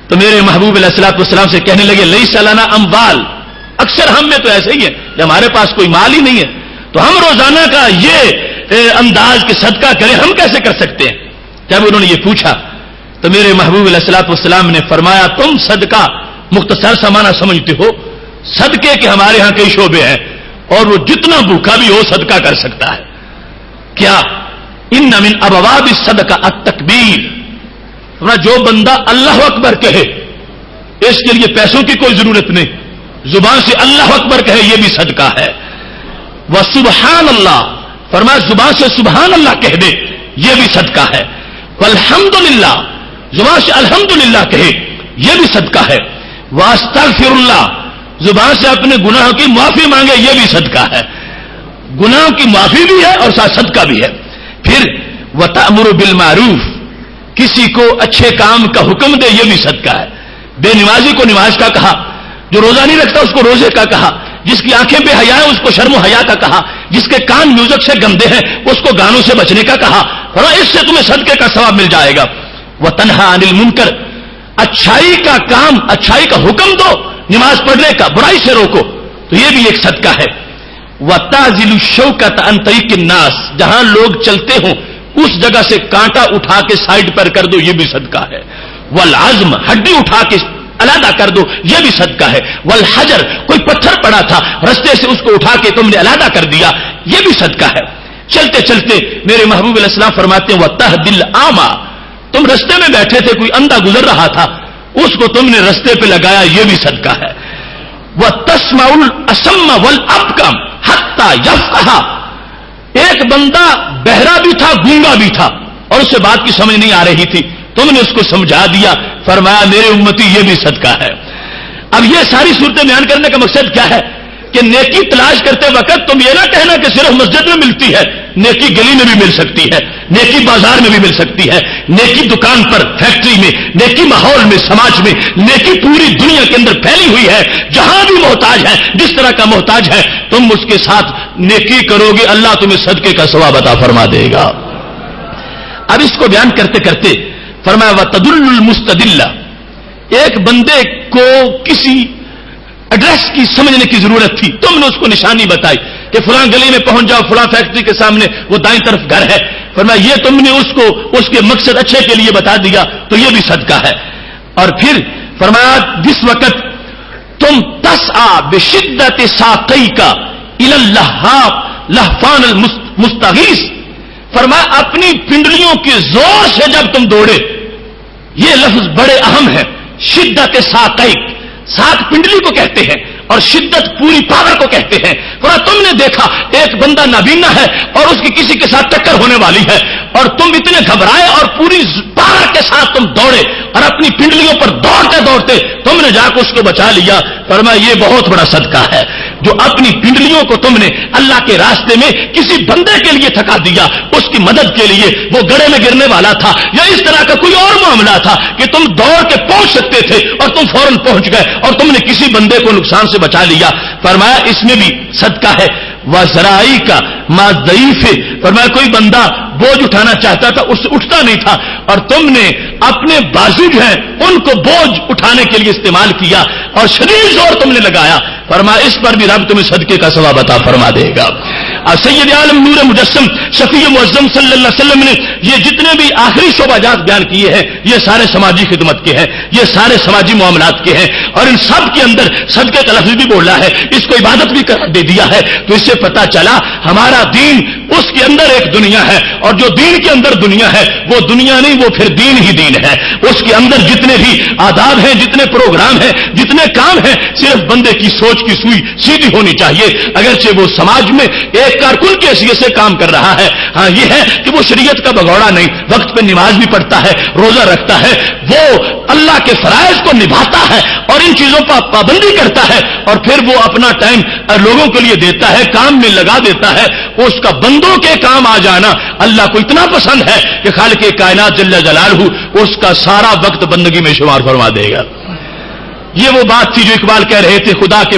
تو میرے محبوب علیہ الصلوۃ والسلام سے کہنے لگے لیس لنا اموال، اکثر ہم میں تو ایسے ہی ہے کہ ہمارے پاس کوئی مال ہی نہیں ہے، تو ہم روزانہ کا یہ انداز کے صدقہ کریں ہم کیسے کر سکتے ہیں. جب انہوں نے یہ پوچھا تو میرے محبوب علیہ الصلوۃ والسلام نے فرمایا تم صدقہ مختصر سا معنی سمجھتے ہو، صدقے کے ہمارے ہاں کئی شعبے ہیں اور وہ جتنا بھوکا بھی ہو صدقہ کر سکتا ہے. کیا ان من ابواب الصدقہ التکبیر، جو بندہ اللہ اکبر کہے اس کے لیے پیسوں کی کوئی ضرورت نہیں، زبان سے اللہ اکبر کہے یہ بھی صدقہ ہے. وسبحان اللہ، فرمایا زبان سے سبحان اللہ کہہ دے یہ بھی صدقہ ہے. والحمدللہ، زبان سے الحمدللہ کہے یہ بھی صدقہ ہے. واستغفر اللہ، زبان سے اپنے گناہوں کی معافی مانگے یہ بھی صدقہ ہے. گناہوں کی معافی بھی ہے اور ساتھ صدقہ بھی ہے. پھر وتأمر بالمعروف، کسی کو اچھے کام کا حکم دے یہ بھی صدقہ ہے. بے نمازی کو نماز کا کہا، جو روزہ نہیں رکھتا اس کو روزے کا کہا، جس کی آنکھیں بے حیا ہیں اس کو شرم و حیا کا کہا، جس کے کان میوزک سے گندے ہیں اس کو گانوں سے بچنے کا کہا. اور اس سے تمہیں صدقے کا ثواب مل جائے گا. وتنہا عن المنکر، اچھائی کا کام، اچھائی کا حکم دو، نماز پڑھنے کا، برائی سے روکو، تو یہ بھی ایک صدقہ ہے. وتعزل الشوکۃ عن طریق الناس، جہاں لوگ چلتے ہوں اس جگہ سے کانٹا اٹھا کے سائڈ پر کر دو یہ بھی صدقہ ہے. والعظم، ہڈی اٹھا کے علیحدہ کر دو یہ بھی صدقہ ہے. والحجر، کوئی پتھر پڑا تھا رستے سے اس کو اٹھا کے تم نے علیحدہ کر دیا یہ بھی صدقہ ہے. چلتے چلتے میرے محبوب علیہ السلام فرماتے ہیں وتہدی الاعمى، تم رستے میں بیٹھے تھے کوئی اندھا گزر رہا تھا اس کو تم نے رستے پہ لگایا یہ بھی صدقہ ہے. وتسمع الاصم والابکم حتی یفقہ، ایک بندہ بہرا بھی تھا گونگا بھی تھا اور اسے بات کی سمجھ نہیں آ رہی تھی، تم نے اس کو سمجھا دیا، فرمایا میرے امتی یہ بھی صدقہ ہے. اب یہ ساری صورتیں بیان کرنے کا مقصد کیا ہے کہ نیکی تلاش کرتے وقت تم یہ نہ کہنا کہ صرف مسجد میں ملتی ہے، نیکی گلی میں بھی مل سکتی ہے، نیکی بازار میں بھی مل سکتی ہے، نیکی دکان پر، فیکٹری میں، نیکی ماحول میں، سماج میں، نیکی پوری دنیا کے اندر پھیلی ہوئی ہے. جہاں بھی محتاج ہے، جس طرح کا محتاج ہے تم اس کے ساتھ نیکی کرو گے اللہ تمہیں صدقے کا ثواب عطا فرما دے گا. اب اس کو بیان کرتے کرتے فرمایا وتدل المستدل، ایک بندے کو کسی ایڈریس کی سمجھنے کی ضرورت تھی، تم نے اس کو نشانی بتائی کہ فلاں گلی میں پہنچ جاؤ، فلاں فیکٹری کے سامنے وہ دائیں طرف گھر ہے، فرمایا یہ تم نے اس کو اس کے مقصد اچھے کے لیے بتا دیا تو یہ بھی صدقہ ہے. اور پھر فرمایا جس وقت تم تسعى بشدت ساقيك الى اللهاب لهفان المستغیث، فرمایا اپنی پنڈلیوں کے زور سے جب تم دوڑے، یہ لفظ بڑے اہم ہے. شدت ساقیک، ساق پنڈلی کو کہتے ہیں اور شدت پوری پاور کو کہتے ہیں. تم نے دیکھا ایک بندہ نابینا ہے اور اس کی کسی کے ساتھ ٹکر ہونے والی ہے اور تم اتنے گھبرائے اور پوری پاور کے ساتھ تم دوڑے اور اپنی پنڈلیوں پر دوڑتے دوڑتے تم نے جا کے اس کو بچا لیا. فرمایا یہ بہت بڑا صدقہ ہے جو اپنی پنڈلیوں کو تم نے اللہ کے راستے میں کسی بندے کے لیے تھکا دیا، اس کی مدد کے لیے، وہ گڑھے میں گرنے والا تھا یا اس طرح کا کوئی اور معاملہ تھا کہ تم دوڑ کے پہنچ سکتے تھے اور تم فوراً پہنچ گئے اور تم نے کسی بندے کو نقصان سے بچا لیا. فرمایا اس میں بھی صدقہ ہے. وزرائی کا ما ضعیف، فرمایا کوئی بندہ بوجھ اٹھانا چاہتا تھا اس سے اٹھتا نہیں تھا اور تم نے اپنے بازو جو ہیں ان کو بوجھ اٹھانے کے لیے استعمال کیا اور شدید زور تم نے لگایا. فرمایا اس پر بھی رب تمہیں صدقے کا ثواب عطا فرما دے گا. سید عالم نور مجسم شفیع معظم صلی اللہ علیہ وسلم نے یہ جتنے بھی آخری شعبہ جات بیان کیے ہیں یہ سارے سماجی خدمت کے ہیں، یہ سارے سماجی معاملات کے ہیں، اور ان سب کے اندر صدقے کا لفظ بھی بولا ہے، اس کو عبادت بھی قرار دے دیا ہے۔ تو اس سے پتہ چلا ہمارا دین اس کے اندر ایک دنیا ہے، اور جو دین کے اندر دنیا ہے وہ دنیا نہیں، وہ پھر دین ہی دین ہے۔ اس کے اندر جتنے بھی آداب ہیں، جتنے پروگرام ہیں، جتنے کام ہیں، صرف بندے کی سوچ کی سوئی سیدھی ہونی چاہیے، اگرچہ وہ سماج میں ایک کارکن کی حیثیت سے کام کر رہا ہے۔ ہاں یہ ہے کہ وہ شریعت کا بگوڑا نہیں، وقت پہ نماز بھی پڑھتا ہے، روزہ رکھتا ہے، وہ اللہ کے فرائض کو نبھاتا ہے اور ان چیزوں پر پابندی کرتا ہے، اور پھر وہ اپنا ٹائم لوگوں کے لیے دیتا ہے، کام میں لگا دیتا ہے۔ اس کا بندوں کے کام آ جانا اللہ کو اتنا پسند ہے کہ خالق کائنات جل جلالہ اس کا سارا وقت بندگی میں شمار فرما دے گا۔ یہ وہ بات تھی جو اقبال کہہ رہے تھے، خدا کے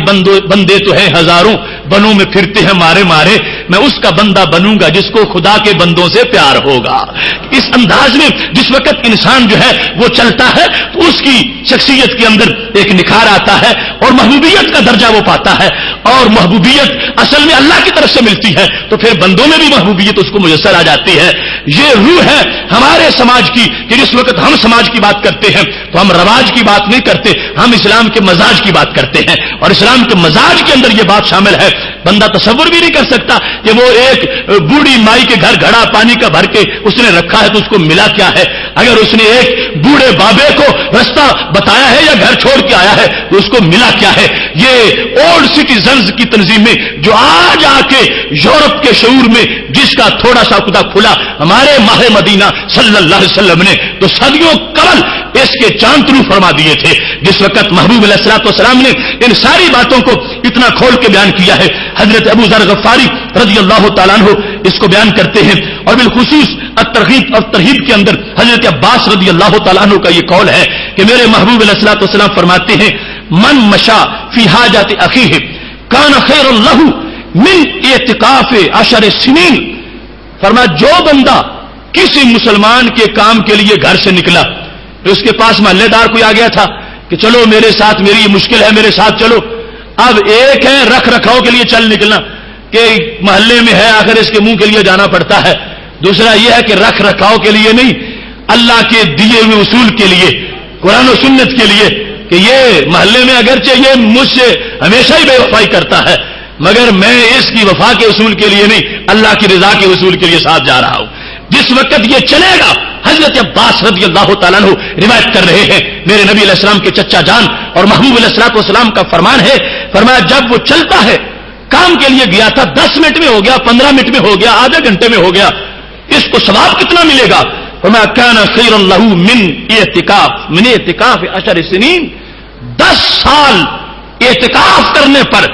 بندے تو ہیں ہزاروں، بنوں میں پھرتے ہیں مارے مارے، میں اس کا بندہ بنوں گا جس کو خدا کے بندوں سے پیار ہوگا۔ اس انداز میں جس وقت انسان جو ہے وہ چلتا ہے تو اس کی شخصیت کے اندر ایک نکھار آتا ہے اور محبوبیت کا درجہ وہ پاتا ہے، اور محبوبیت اصل میں اللہ کی طرف سے ملتی ہے تو پھر بندوں میں بھی محبوبیت اس کو میسر آ جاتی ہے۔ یہ روح ہے ہمارے سماج کی کہ جس وقت ہم سماج کی بات کرتے ہیں تو ہم رواج کی بات نہیں کرتے، ہم اسلام کے مزاج کی بات کرتے ہیں، اور اسلام کے مزاج کے اندر یہ بات شامل ہے۔ بندہ تصور بھی نہیں کر سکتا کہ وہ ایک بوڑھی مائی کے گھر گھڑا پانی کا بھر کے اس نے رکھا ہے تو اس کو ملا کیا ہے۔ اگر اس نے ایک بوڑھے بابے کو رستہ بتایا ہے یا گھر چھوڑ کے آیا ہے تو اس کو ملا کیا ہے۔ یہ اولڈ سٹیزنز کی تنظیمیں جو آج آ کے یورپ کے شعور میں جس کا تھوڑا سا خدا کھلا ہمارے ماہ مدینہ صلی اللہ علیہ وسلم نے تو صدیوں قبل اس کے چاند طلوع فرما دیے تھے۔ جس وقت محبوب علیہ الصلوۃ والسلام نے ان ساری باتوں کو اتنا کھول کے بیان کیا ہے، حضرت ابو ذر غفاری رضی اللہ تعالیٰ عنہ اس کو بیان کرتے ہیں، اور بالخصوص الترغیب اور ترہیب کے اندر حضرت عباس رضی اللہ تعالیٰ عنہ کا یہ قول ہے کہ میرے محبوب علیہ الصلوۃ والسلام فرماتے ہیں، من مشا فی حاجات اخیہ کان خیر لہ من اعتکاف 10 سنین۔ فرمایا جو بندہ کسی مسلمان کے کام کے لیے گھر سے نکلا، اس کے پاس محلے دار کوئی آ گیا تھا کہ چلو میرے ساتھ، میری یہ مشکل ہے میرے ساتھ چلو۔ اب ایک ہے رکھ رکھاؤ کے لیے چل نکلنا کہ محلے میں ہے آخر اس کے منہ کے لیے جانا پڑتا ہے، دوسرا یہ ہے کہ رکھ رکھاؤ کے لیے نہیں، اللہ کے دیے ہوئے اصول کے لیے، قرآن و سنت کے لیے، کہ یہ محلے میں اگرچہ یہ مجھ سے ہمیشہ ہی بے وفائی کرتا ہے مگر میں اس کی وفا کے اصول کے لیے نہیں، اللہ کی رضا کے اصول کے لیے ساتھ جا رہا ہوں۔ جس وقت یہ چلے گا، حضرت عباس رضی اللہ تعالیٰ عنہ روایت کر رہے ہیں، میرے نبی علیہ السلام کے چچا جان اور محبوب علیہ الصلوۃ والسلام کا فرمان ہے، فرمایا جب وہ چلتا ہے، کام کے لیے گیا تھا، 10 منٹ میں ہو گیا، 15 منٹ میں ہو گیا، آدھے گھنٹے میں ہو گیا، اس کو ثواب کتنا ملے گا؟ فرمایا کان خیر لہ من اعتکاف 10 سنین، 10 سال اعتکاف کرنے پر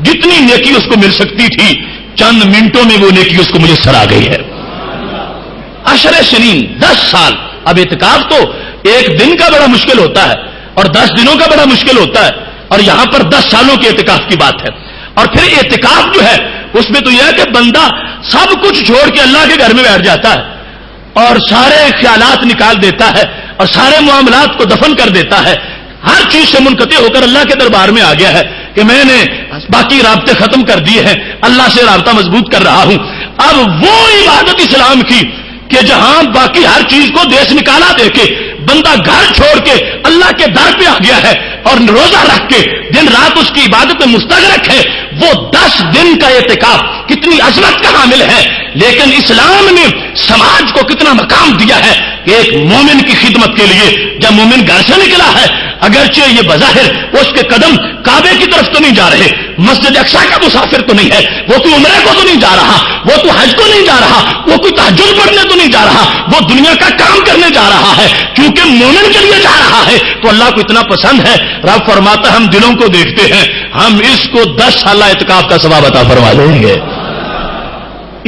جتنی نیکی اس کو مل سکتی تھی چند منٹوں میں وہ نیکی اس کو میسر آ گئی ہے۔ 10 سنین، 10 سال۔ اب اعتکاف تو ایک دن کا بڑا مشکل ہوتا ہے اور 10 دنوں کا بڑا مشکل ہوتا ہے، اور یہاں پر 10 سالوں کے اعتکاف کی بات ہے۔ اور پھر اعتکاف جو ہے اس میں تو یہ ہے کہ بندہ سب کچھ چھوڑ کے اللہ کے گھر میں بیٹھ جاتا ہے اور سارے خیالات نکال دیتا ہے اور سارے معاملات کو دفن کر دیتا ہے، ہر چیز سے منقطع ہو کر اللہ کے دربار میں آ گیا ہے کہ میں نے باقی رابطے ختم کر دیے ہیں، اللہ سے رابطہ مضبوط کر رہا ہوں۔ اب وہ عبادت اسلام کی کہ جہاں باقی ہر چیز کو دیش نکالا دے کے بندہ گھر چھوڑ کے اللہ کے در پہ آ گیا ہے اور روزہ رکھ کے دن رات اس کی عبادت میں مستغرق ہے، وہ 10 دن کا اعتکاف کتنی عظمت کا حامل ہے۔ لیکن اسلام نے سماج کو کتنا مقام دیا ہے کہ ایک مومن کی خدمت کے لیے جب مومن گھر سے نکلا ہے، اگرچہ یہ بظاہر اس کے قدم کعبے کی طرف تو نہیں جا رہے، مسجد اقصیٰ کا مسافر تو نہیں ہے، وہ کوئی عمرے کو تو نہیں جا رہا، وہ تو حج کو نہیں جا رہا، وہ کوئی تہجد پڑھنے تو نہیں جا رہا، وہ دنیا کا کام کرنے جا رہا ہے، کیونکہ مومن کے لیے جا رہا ہے تو اللہ کو اتنا پسند ہے، رب فرماتا ہم دلوں کو دیکھتے ہیں، ہم اس کو 10 سالہ اعتکاف کا ثواب عطا فرما دیں گے۔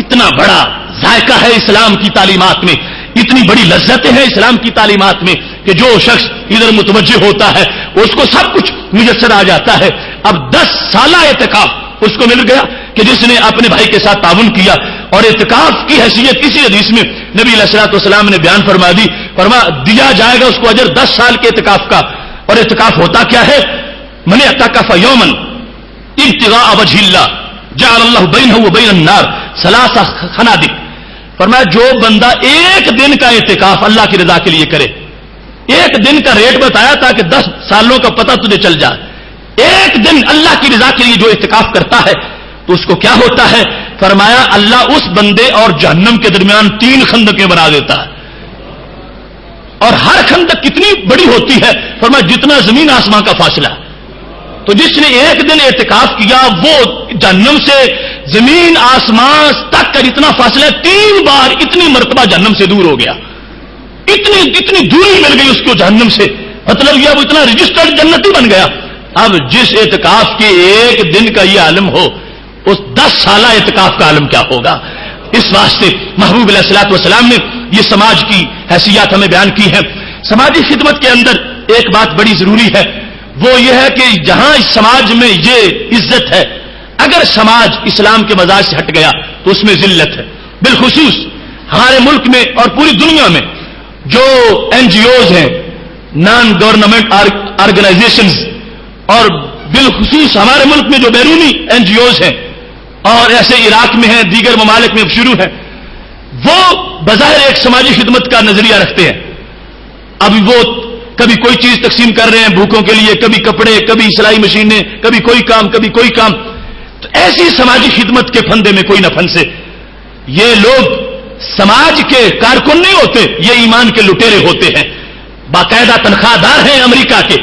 اتنا بڑا ذائقہ ہے اسلام کی تعلیمات میں، اتنی بڑی لذتیں ہیں اسلام کی تعلیمات میں کہ جو شخص ادھر متوجہ ہوتا ہے اس کو سب کچھ میسر آ جاتا ہے۔ اب 10 سالہ اعتکاف اس کو مل گیا کہ جس نے اپنے بھائی کے ساتھ تعاون کیا، اور اعتکاف کی حیثیت کسی حدیث میں نبی علیہ الصلوۃ والسلام نے بیان فرما دی، دیا جائے گا اس کو اجر 10 سال کے اعتکاف کا۔ اور اعتکاف ہوتا کیا ہے؟ من اعتکف یوما ابتغاء وجہ اللہ جعل اللہ بینہ و بین النار ثلاث خنادق. فرمایا جو بندہ ایک دن کا اعتکاف اللہ کی رضا کے لیے کرے, ایک دن کا ریٹ بتایا تاکہ 10 سالوں کا پتہ تجھے چل جائے. ایک دن اللہ کی رضا کے لیے جو اعتکاف کرتا ہے تو اس کو کیا ہوتا ہے؟ فرمایا اللہ اس بندے اور جہنم کے درمیان 3 خندقیں بنا دیتا ہے. اور ہر خندق کتنی بڑی ہوتی ہے؟ فرمایا جتنا زمین آسمان کا فاصلہ. تو جس نے ایک دن اعتکاف کیا وہ جہنم سے زمین آسمان تک کا جتنا فاصلہ 3 بار اتنی مرتبہ جہنم سے دور ہو گیا. اتنی دوری مل گئی اس کو جہنم سے. مطلب یہ وہ اتنا رجسٹرڈ جنتی بن گیا. اب جس اعتکاف کے ایک دن کا یہ عالم ہو, اس 10 سالہ اعتکاف کا عالم کیا ہوگا؟ اس واسطے محبوب علیہ الصلوۃ والسلام نے یہ سماج کی حیثیت ہمیں بیان کی ہے. سماجی خدمت کے اندر ایک بات بڑی ضروری ہے, وہ یہ ہے کہ جہاں اس سماج میں یہ عزت ہے, اگر سماج اسلام کے مزاج سے ہٹ گیا تو اس میں ذلت ہے. بالخصوص ہمارے ملک میں اور پوری دنیا میں جو NGOs ہیں, نان گورنمنٹ آرگنائزیشنز, اور بالخصوص ہمارے ملک میں جو بیرونی NGOs ہیں اور ایسے عراق میں ہیں, دیگر ممالک میں شروع ہیں, وہ بظاہر ایک سماجی خدمت کا نظریہ رکھتے ہیں. ابھی وہ کبھی کوئی چیز تقسیم کر رہے ہیں بھوکوں کے لیے, کبھی کپڑے, کبھی سلائی مشینیں, کبھی کوئی کام, کبھی کوئی کام. تو ایسی سماجی خدمت کے پھندے میں کوئی نہ پھنسے. یہ لوگ سماج کے کارکن نہیں ہوتے, یہ ایمان کے لٹیرے ہوتے ہیں. باقاعدہ تنخواہ دار ہیں امریکہ کے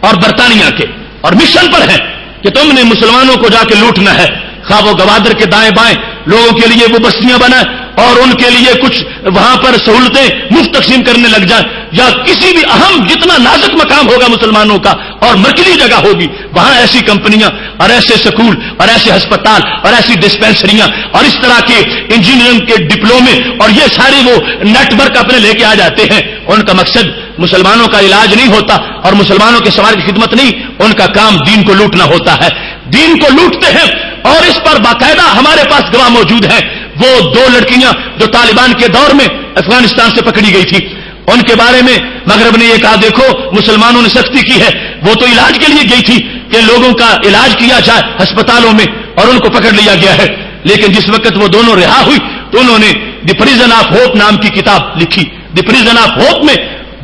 اور برطانیہ کے, اور مشن پر ہیں کہ تم نے مسلمانوں کو جا کے لوٹنا ہے. خواہ وہ گوادر کے دائیں بائیں لوگوں کے لیے وہ بستیاں بنائیں اور ان کے لیے کچھ وہاں پر سہولتیں مفت تقسیم کرنے لگ جائیں, یا کسی بھی اہم جتنا نازک مقام ہوگا مسلمانوں کا اور مرکزی جگہ ہوگی وہاں ایسی کمپنیاں اور ایسے سکول اور ایسے ہسپتال اور ایسی ڈسپینسریاں اور اس طرح کے انجینئرنگ کے ڈپلومے اور یہ سارے وہ نیٹ ورک اپنے لے کے آ جاتے ہیں. ان کا مقصد مسلمانوں کا علاج نہیں ہوتا اور مسلمانوں کے سماج کی خدمت نہیں, ان کا کام دین کو لوٹنا ہوتا ہے. دین کو لوٹتے ہیں اور اس پر باقاعدہ ہمارے پاس گواہ موجود ہیں. وہ 2 لڑکیاں جو طالبان کے دور میں افغانستان سے پکڑی گئی تھی, ان کے بارے میں مغرب نے یہ کہا دیکھو مسلمانوں نے سختی کی ہے. وہ تو علاج کے لیے گئی تھی کہ لوگوں کا علاج کیا جائے ہسپتالوں میں, اور ان کو پکڑ لیا گیا ہے. لیکن جس وقت وہ دونوں رہا ہوئی تو انہوں نے دی پریزن آف ہوپ نام کی کتاب لکھی. دی پریزن آف ہوپ میں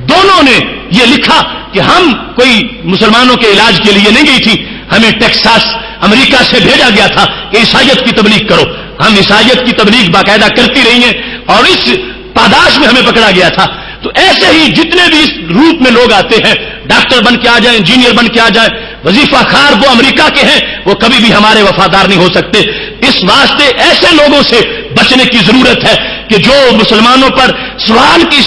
دونوں نے یہ لکھا کہ ہم کوئی مسلمانوں کے علاج کے لیے نہیں گئی تھی, ہمیں ٹیکساس امریکہ سے بھیجا گیا تھا کہ عیسائیت کی تبلیغ کرو. ہم عیسائیت کی تبلیغ باقاعدہ کرتی رہی ہیں اور اس پاداش میں ہمیں پکڑا گیا تھا. تو ایسے ہی جتنے بھی اس روپ میں لوگ آتے ہیں, ڈاکٹر بن کے آ جائیں, انجینئر بن کے آ جائیں, وظیفہ خار وہ امریکہ کے ہیں, وہ کبھی بھی ہمارے وفادار نہیں ہو سکتے. اس واسطے ایسے لوگوں سے بچنے کی ضرورت ہے کہ جو مسلمانوں پر سوال کی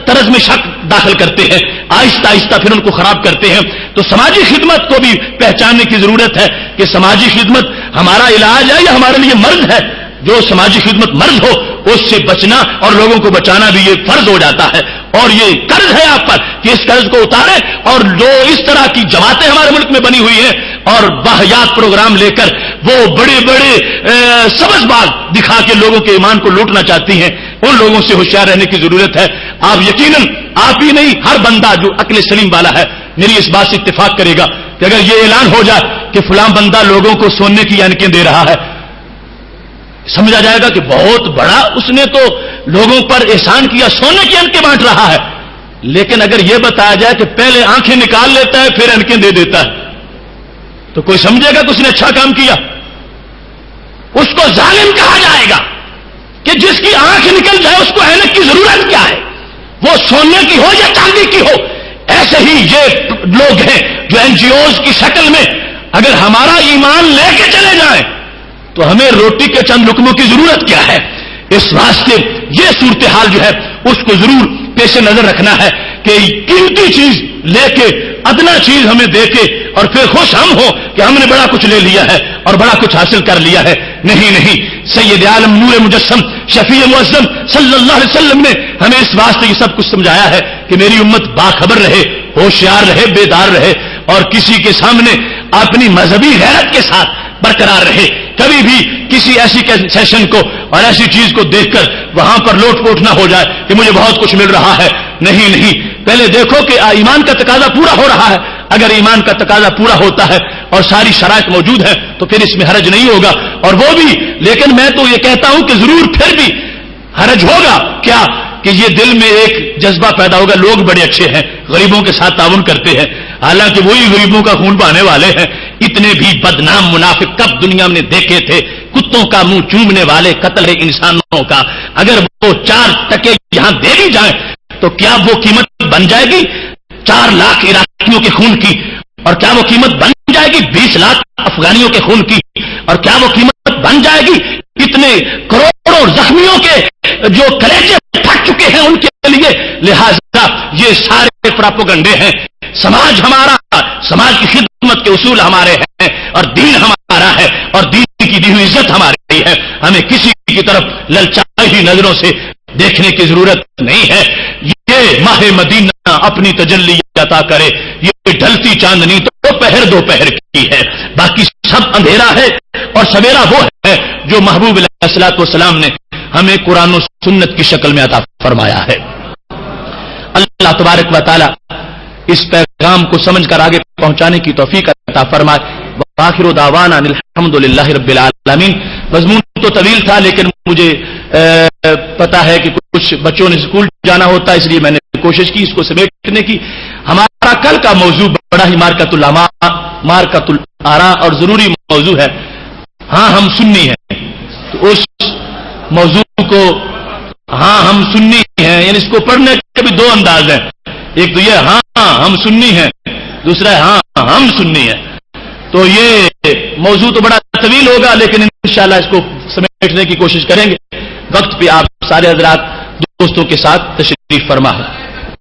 طرز میں شک داخل کرتے ہیں, آہستہ آہستہ پھر ان کو خراب کرتے ہیں. تو سماجی خدمت کو بھی پہچاننے کی ضرورت ہے کہ سماجی خدمت ہمارا علاج ہے یا ہمارے لیے مرض ہے. جو سماجی خدمت مرض ہو اس سے بچنا اور لوگوں کو بچانا بھی یہ فرض ہو جاتا ہے, اور یہ قرض ہے آپ پر کہ اس قرض کو اتاریں. اور جو اس طرح کی جماعتیں ہمارے ملک میں بنی ہوئی ہیں اور واہیات پروگرام لے کر وہ بڑے بڑے سبز باغ دکھا کے لوگوں کے ایمان کو لوٹنا چاہتی ہیں, ان لوگوں سے ہوشیار رہنے کی ضرورت ہے. آپ یقیناً آپ ہی نہیں, ہر بندہ جو عقل سلیم والا ہے میری اس بات سے اتفاق کرے گا کہ اگر یہ اعلان ہو جائے کہ فلاں بندہ لوگوں کو سونے کی اینکیں دے رہا ہے, سمجھا جائے گا کہ بہت بڑا اس نے تو لوگوں پر احسان کیا, سونے کی اینکیں بانٹ رہا ہے. لیکن اگر یہ بتایا جائے کہ پہلے آنکھیں نکال لیتا ہے پھر اینکیں دے دیتا ہے, تو کوئی سمجھے گا کہ اس نے اچھا کام کیا. اس کو ظالم کہا جائے گا کہ جس کی آنکھ نکل جائے اس کو اینک کی ضرورت کیا ہے, وہ سونے کی ہو یا چاندی کی ہو. ایسے ہی یہ لوگ ہیں جو NGOs کی شکل میں اگر ہمارا ایمان لے کے چلے جائیں تو ہمیں روٹی کے چند لقموں کی ضرورت کیا ہے. اس واسطے یہ صورتحال جو ہے اس کو ضرور پیش نظر رکھنا ہے کہ قیمتی چیز لے کے ادنا چیز ہمیں دے کے اور پھر خوش ہم ہو کہ ہم نے بڑا کچھ لے لیا ہے اور بڑا کچھ حاصل کر لیا ہے. نہیں نہیں, سید عالم نور مجسم شفیع معظم صلی اللہ علیہ وسلم نے ہمیں اس واسطے یہ سب کچھ سمجھایا ہے کہ میری امت باخبر رہے, ہوشیار رہے, بیدار رہے اور کسی کے سامنے اپنی مذہبی غیرت کے ساتھ برقرار رہے. کبھی بھی کسی ایسی سیشن کو اور ایسی چیز کو دیکھ کر وہاں پر لوٹ پوٹ نہ ہو جائے کہ مجھے بہت کچھ مل رہا ہے. نہیں نہیں, پہلے دیکھو کہ ایمان کا تقاضا پورا ہو رہا ہے. اگر ایمان کا تقاضا پورا ہوتا ہے اور ساری شرائط موجود ہے تو پھر اس میں حرج نہیں ہوگا. اور وہ بھی، لیکن میں تو یہ کہتا ہوں کہ ضرور پھر بھی حرج ہوگا کیا کہ یہ دل میں ایک جذبہ پیدا ہوگا، لوگ بڑے اچھے ہیں، غریبوں کے ساتھ تعاون کرتے ہیں، حالانکہ وہی غریبوں کا خون بہانے والے ہیں۔ اتنے بھی بدنام منافق کب دنیا میں دے تھے، کتوں کا منہ چومنے والے، قتل ہے انسانوں کا۔ اگر وہ 4 ٹکے یہاں دے دی جائیں تو کیا وہ قیمت بن جائے گی 4 لاکھ عراقیوں کے خون کی؟ اور کیا وہ قیمت بن جائے گی 20 لاکھ افغانیوں کے خون کی؟ اور کیا وہ قیمت بن جائے گی اتنے کروڑوں زخمیوں کے جو کلیجے پھٹ چکے ہیں ان کے لیے؟ لہذا یہ سارے پراپوگنڈے ہیں۔ سماج ہمارا، سماج کی خدمت کے اصول ہمارے ہیں، اور دین ہمارا ہے، اور دین کی دی ہوئی عزت ہماری ہے۔ ہمیں کسی کی طرف للچائی ہوئی نظروں سے دیکھنے کی ضرورت نہیں ہے۔ یہ ماہ مدینہ اپنی تجلی عطا کرے، یہ ڈھلتی چاندنی تو دوپہر کی ہے، باقی سب اندھیرا ہے، اور سویرا وہ ہے جو محبوب علیہ الصلوۃ والسلام نے ہمیں قرآن و سنت کی شکل میں عطا فرمایا ہے۔ اللہ تبارک و تعالی اس پیغام کو سمجھ کر آگے پہنچانے کی توفیق عطا فرمائے۔ وآخر دعوانا الحمدللہ رب العالمین۔ مضمون تو طویل تھا، لیکن مجھے پتا ہے کہ کچھ بچوں نے اسکول جانا ہوتا ہے، اس لیے میں نے کوشش کی اس کو سمیٹنے کی۔ ہمارا کل کا موضوع بڑا ہی مارکۃ الآراء اور ضروری موضوع ہے۔ ہاں ہم سنی ہیں، تو اس موضوع کو ہاں ہم سنی ہیں، یعنی اس کو پڑھنے کے بھی 2 انداز ہیں۔ ایک تو یہ ہاں ہم سنی ہیں، دوسرا ہے ہاں ہم سنی ہیں۔ تو یہ موضوع تو بڑا طویل ہوگا، لیکن انشاءاللہ اس کو سمیٹنے کی کوشش کریں گے۔ وقت پہ آپ سارے حضرات دوستوں کے ساتھ تشریف فرما ہے۔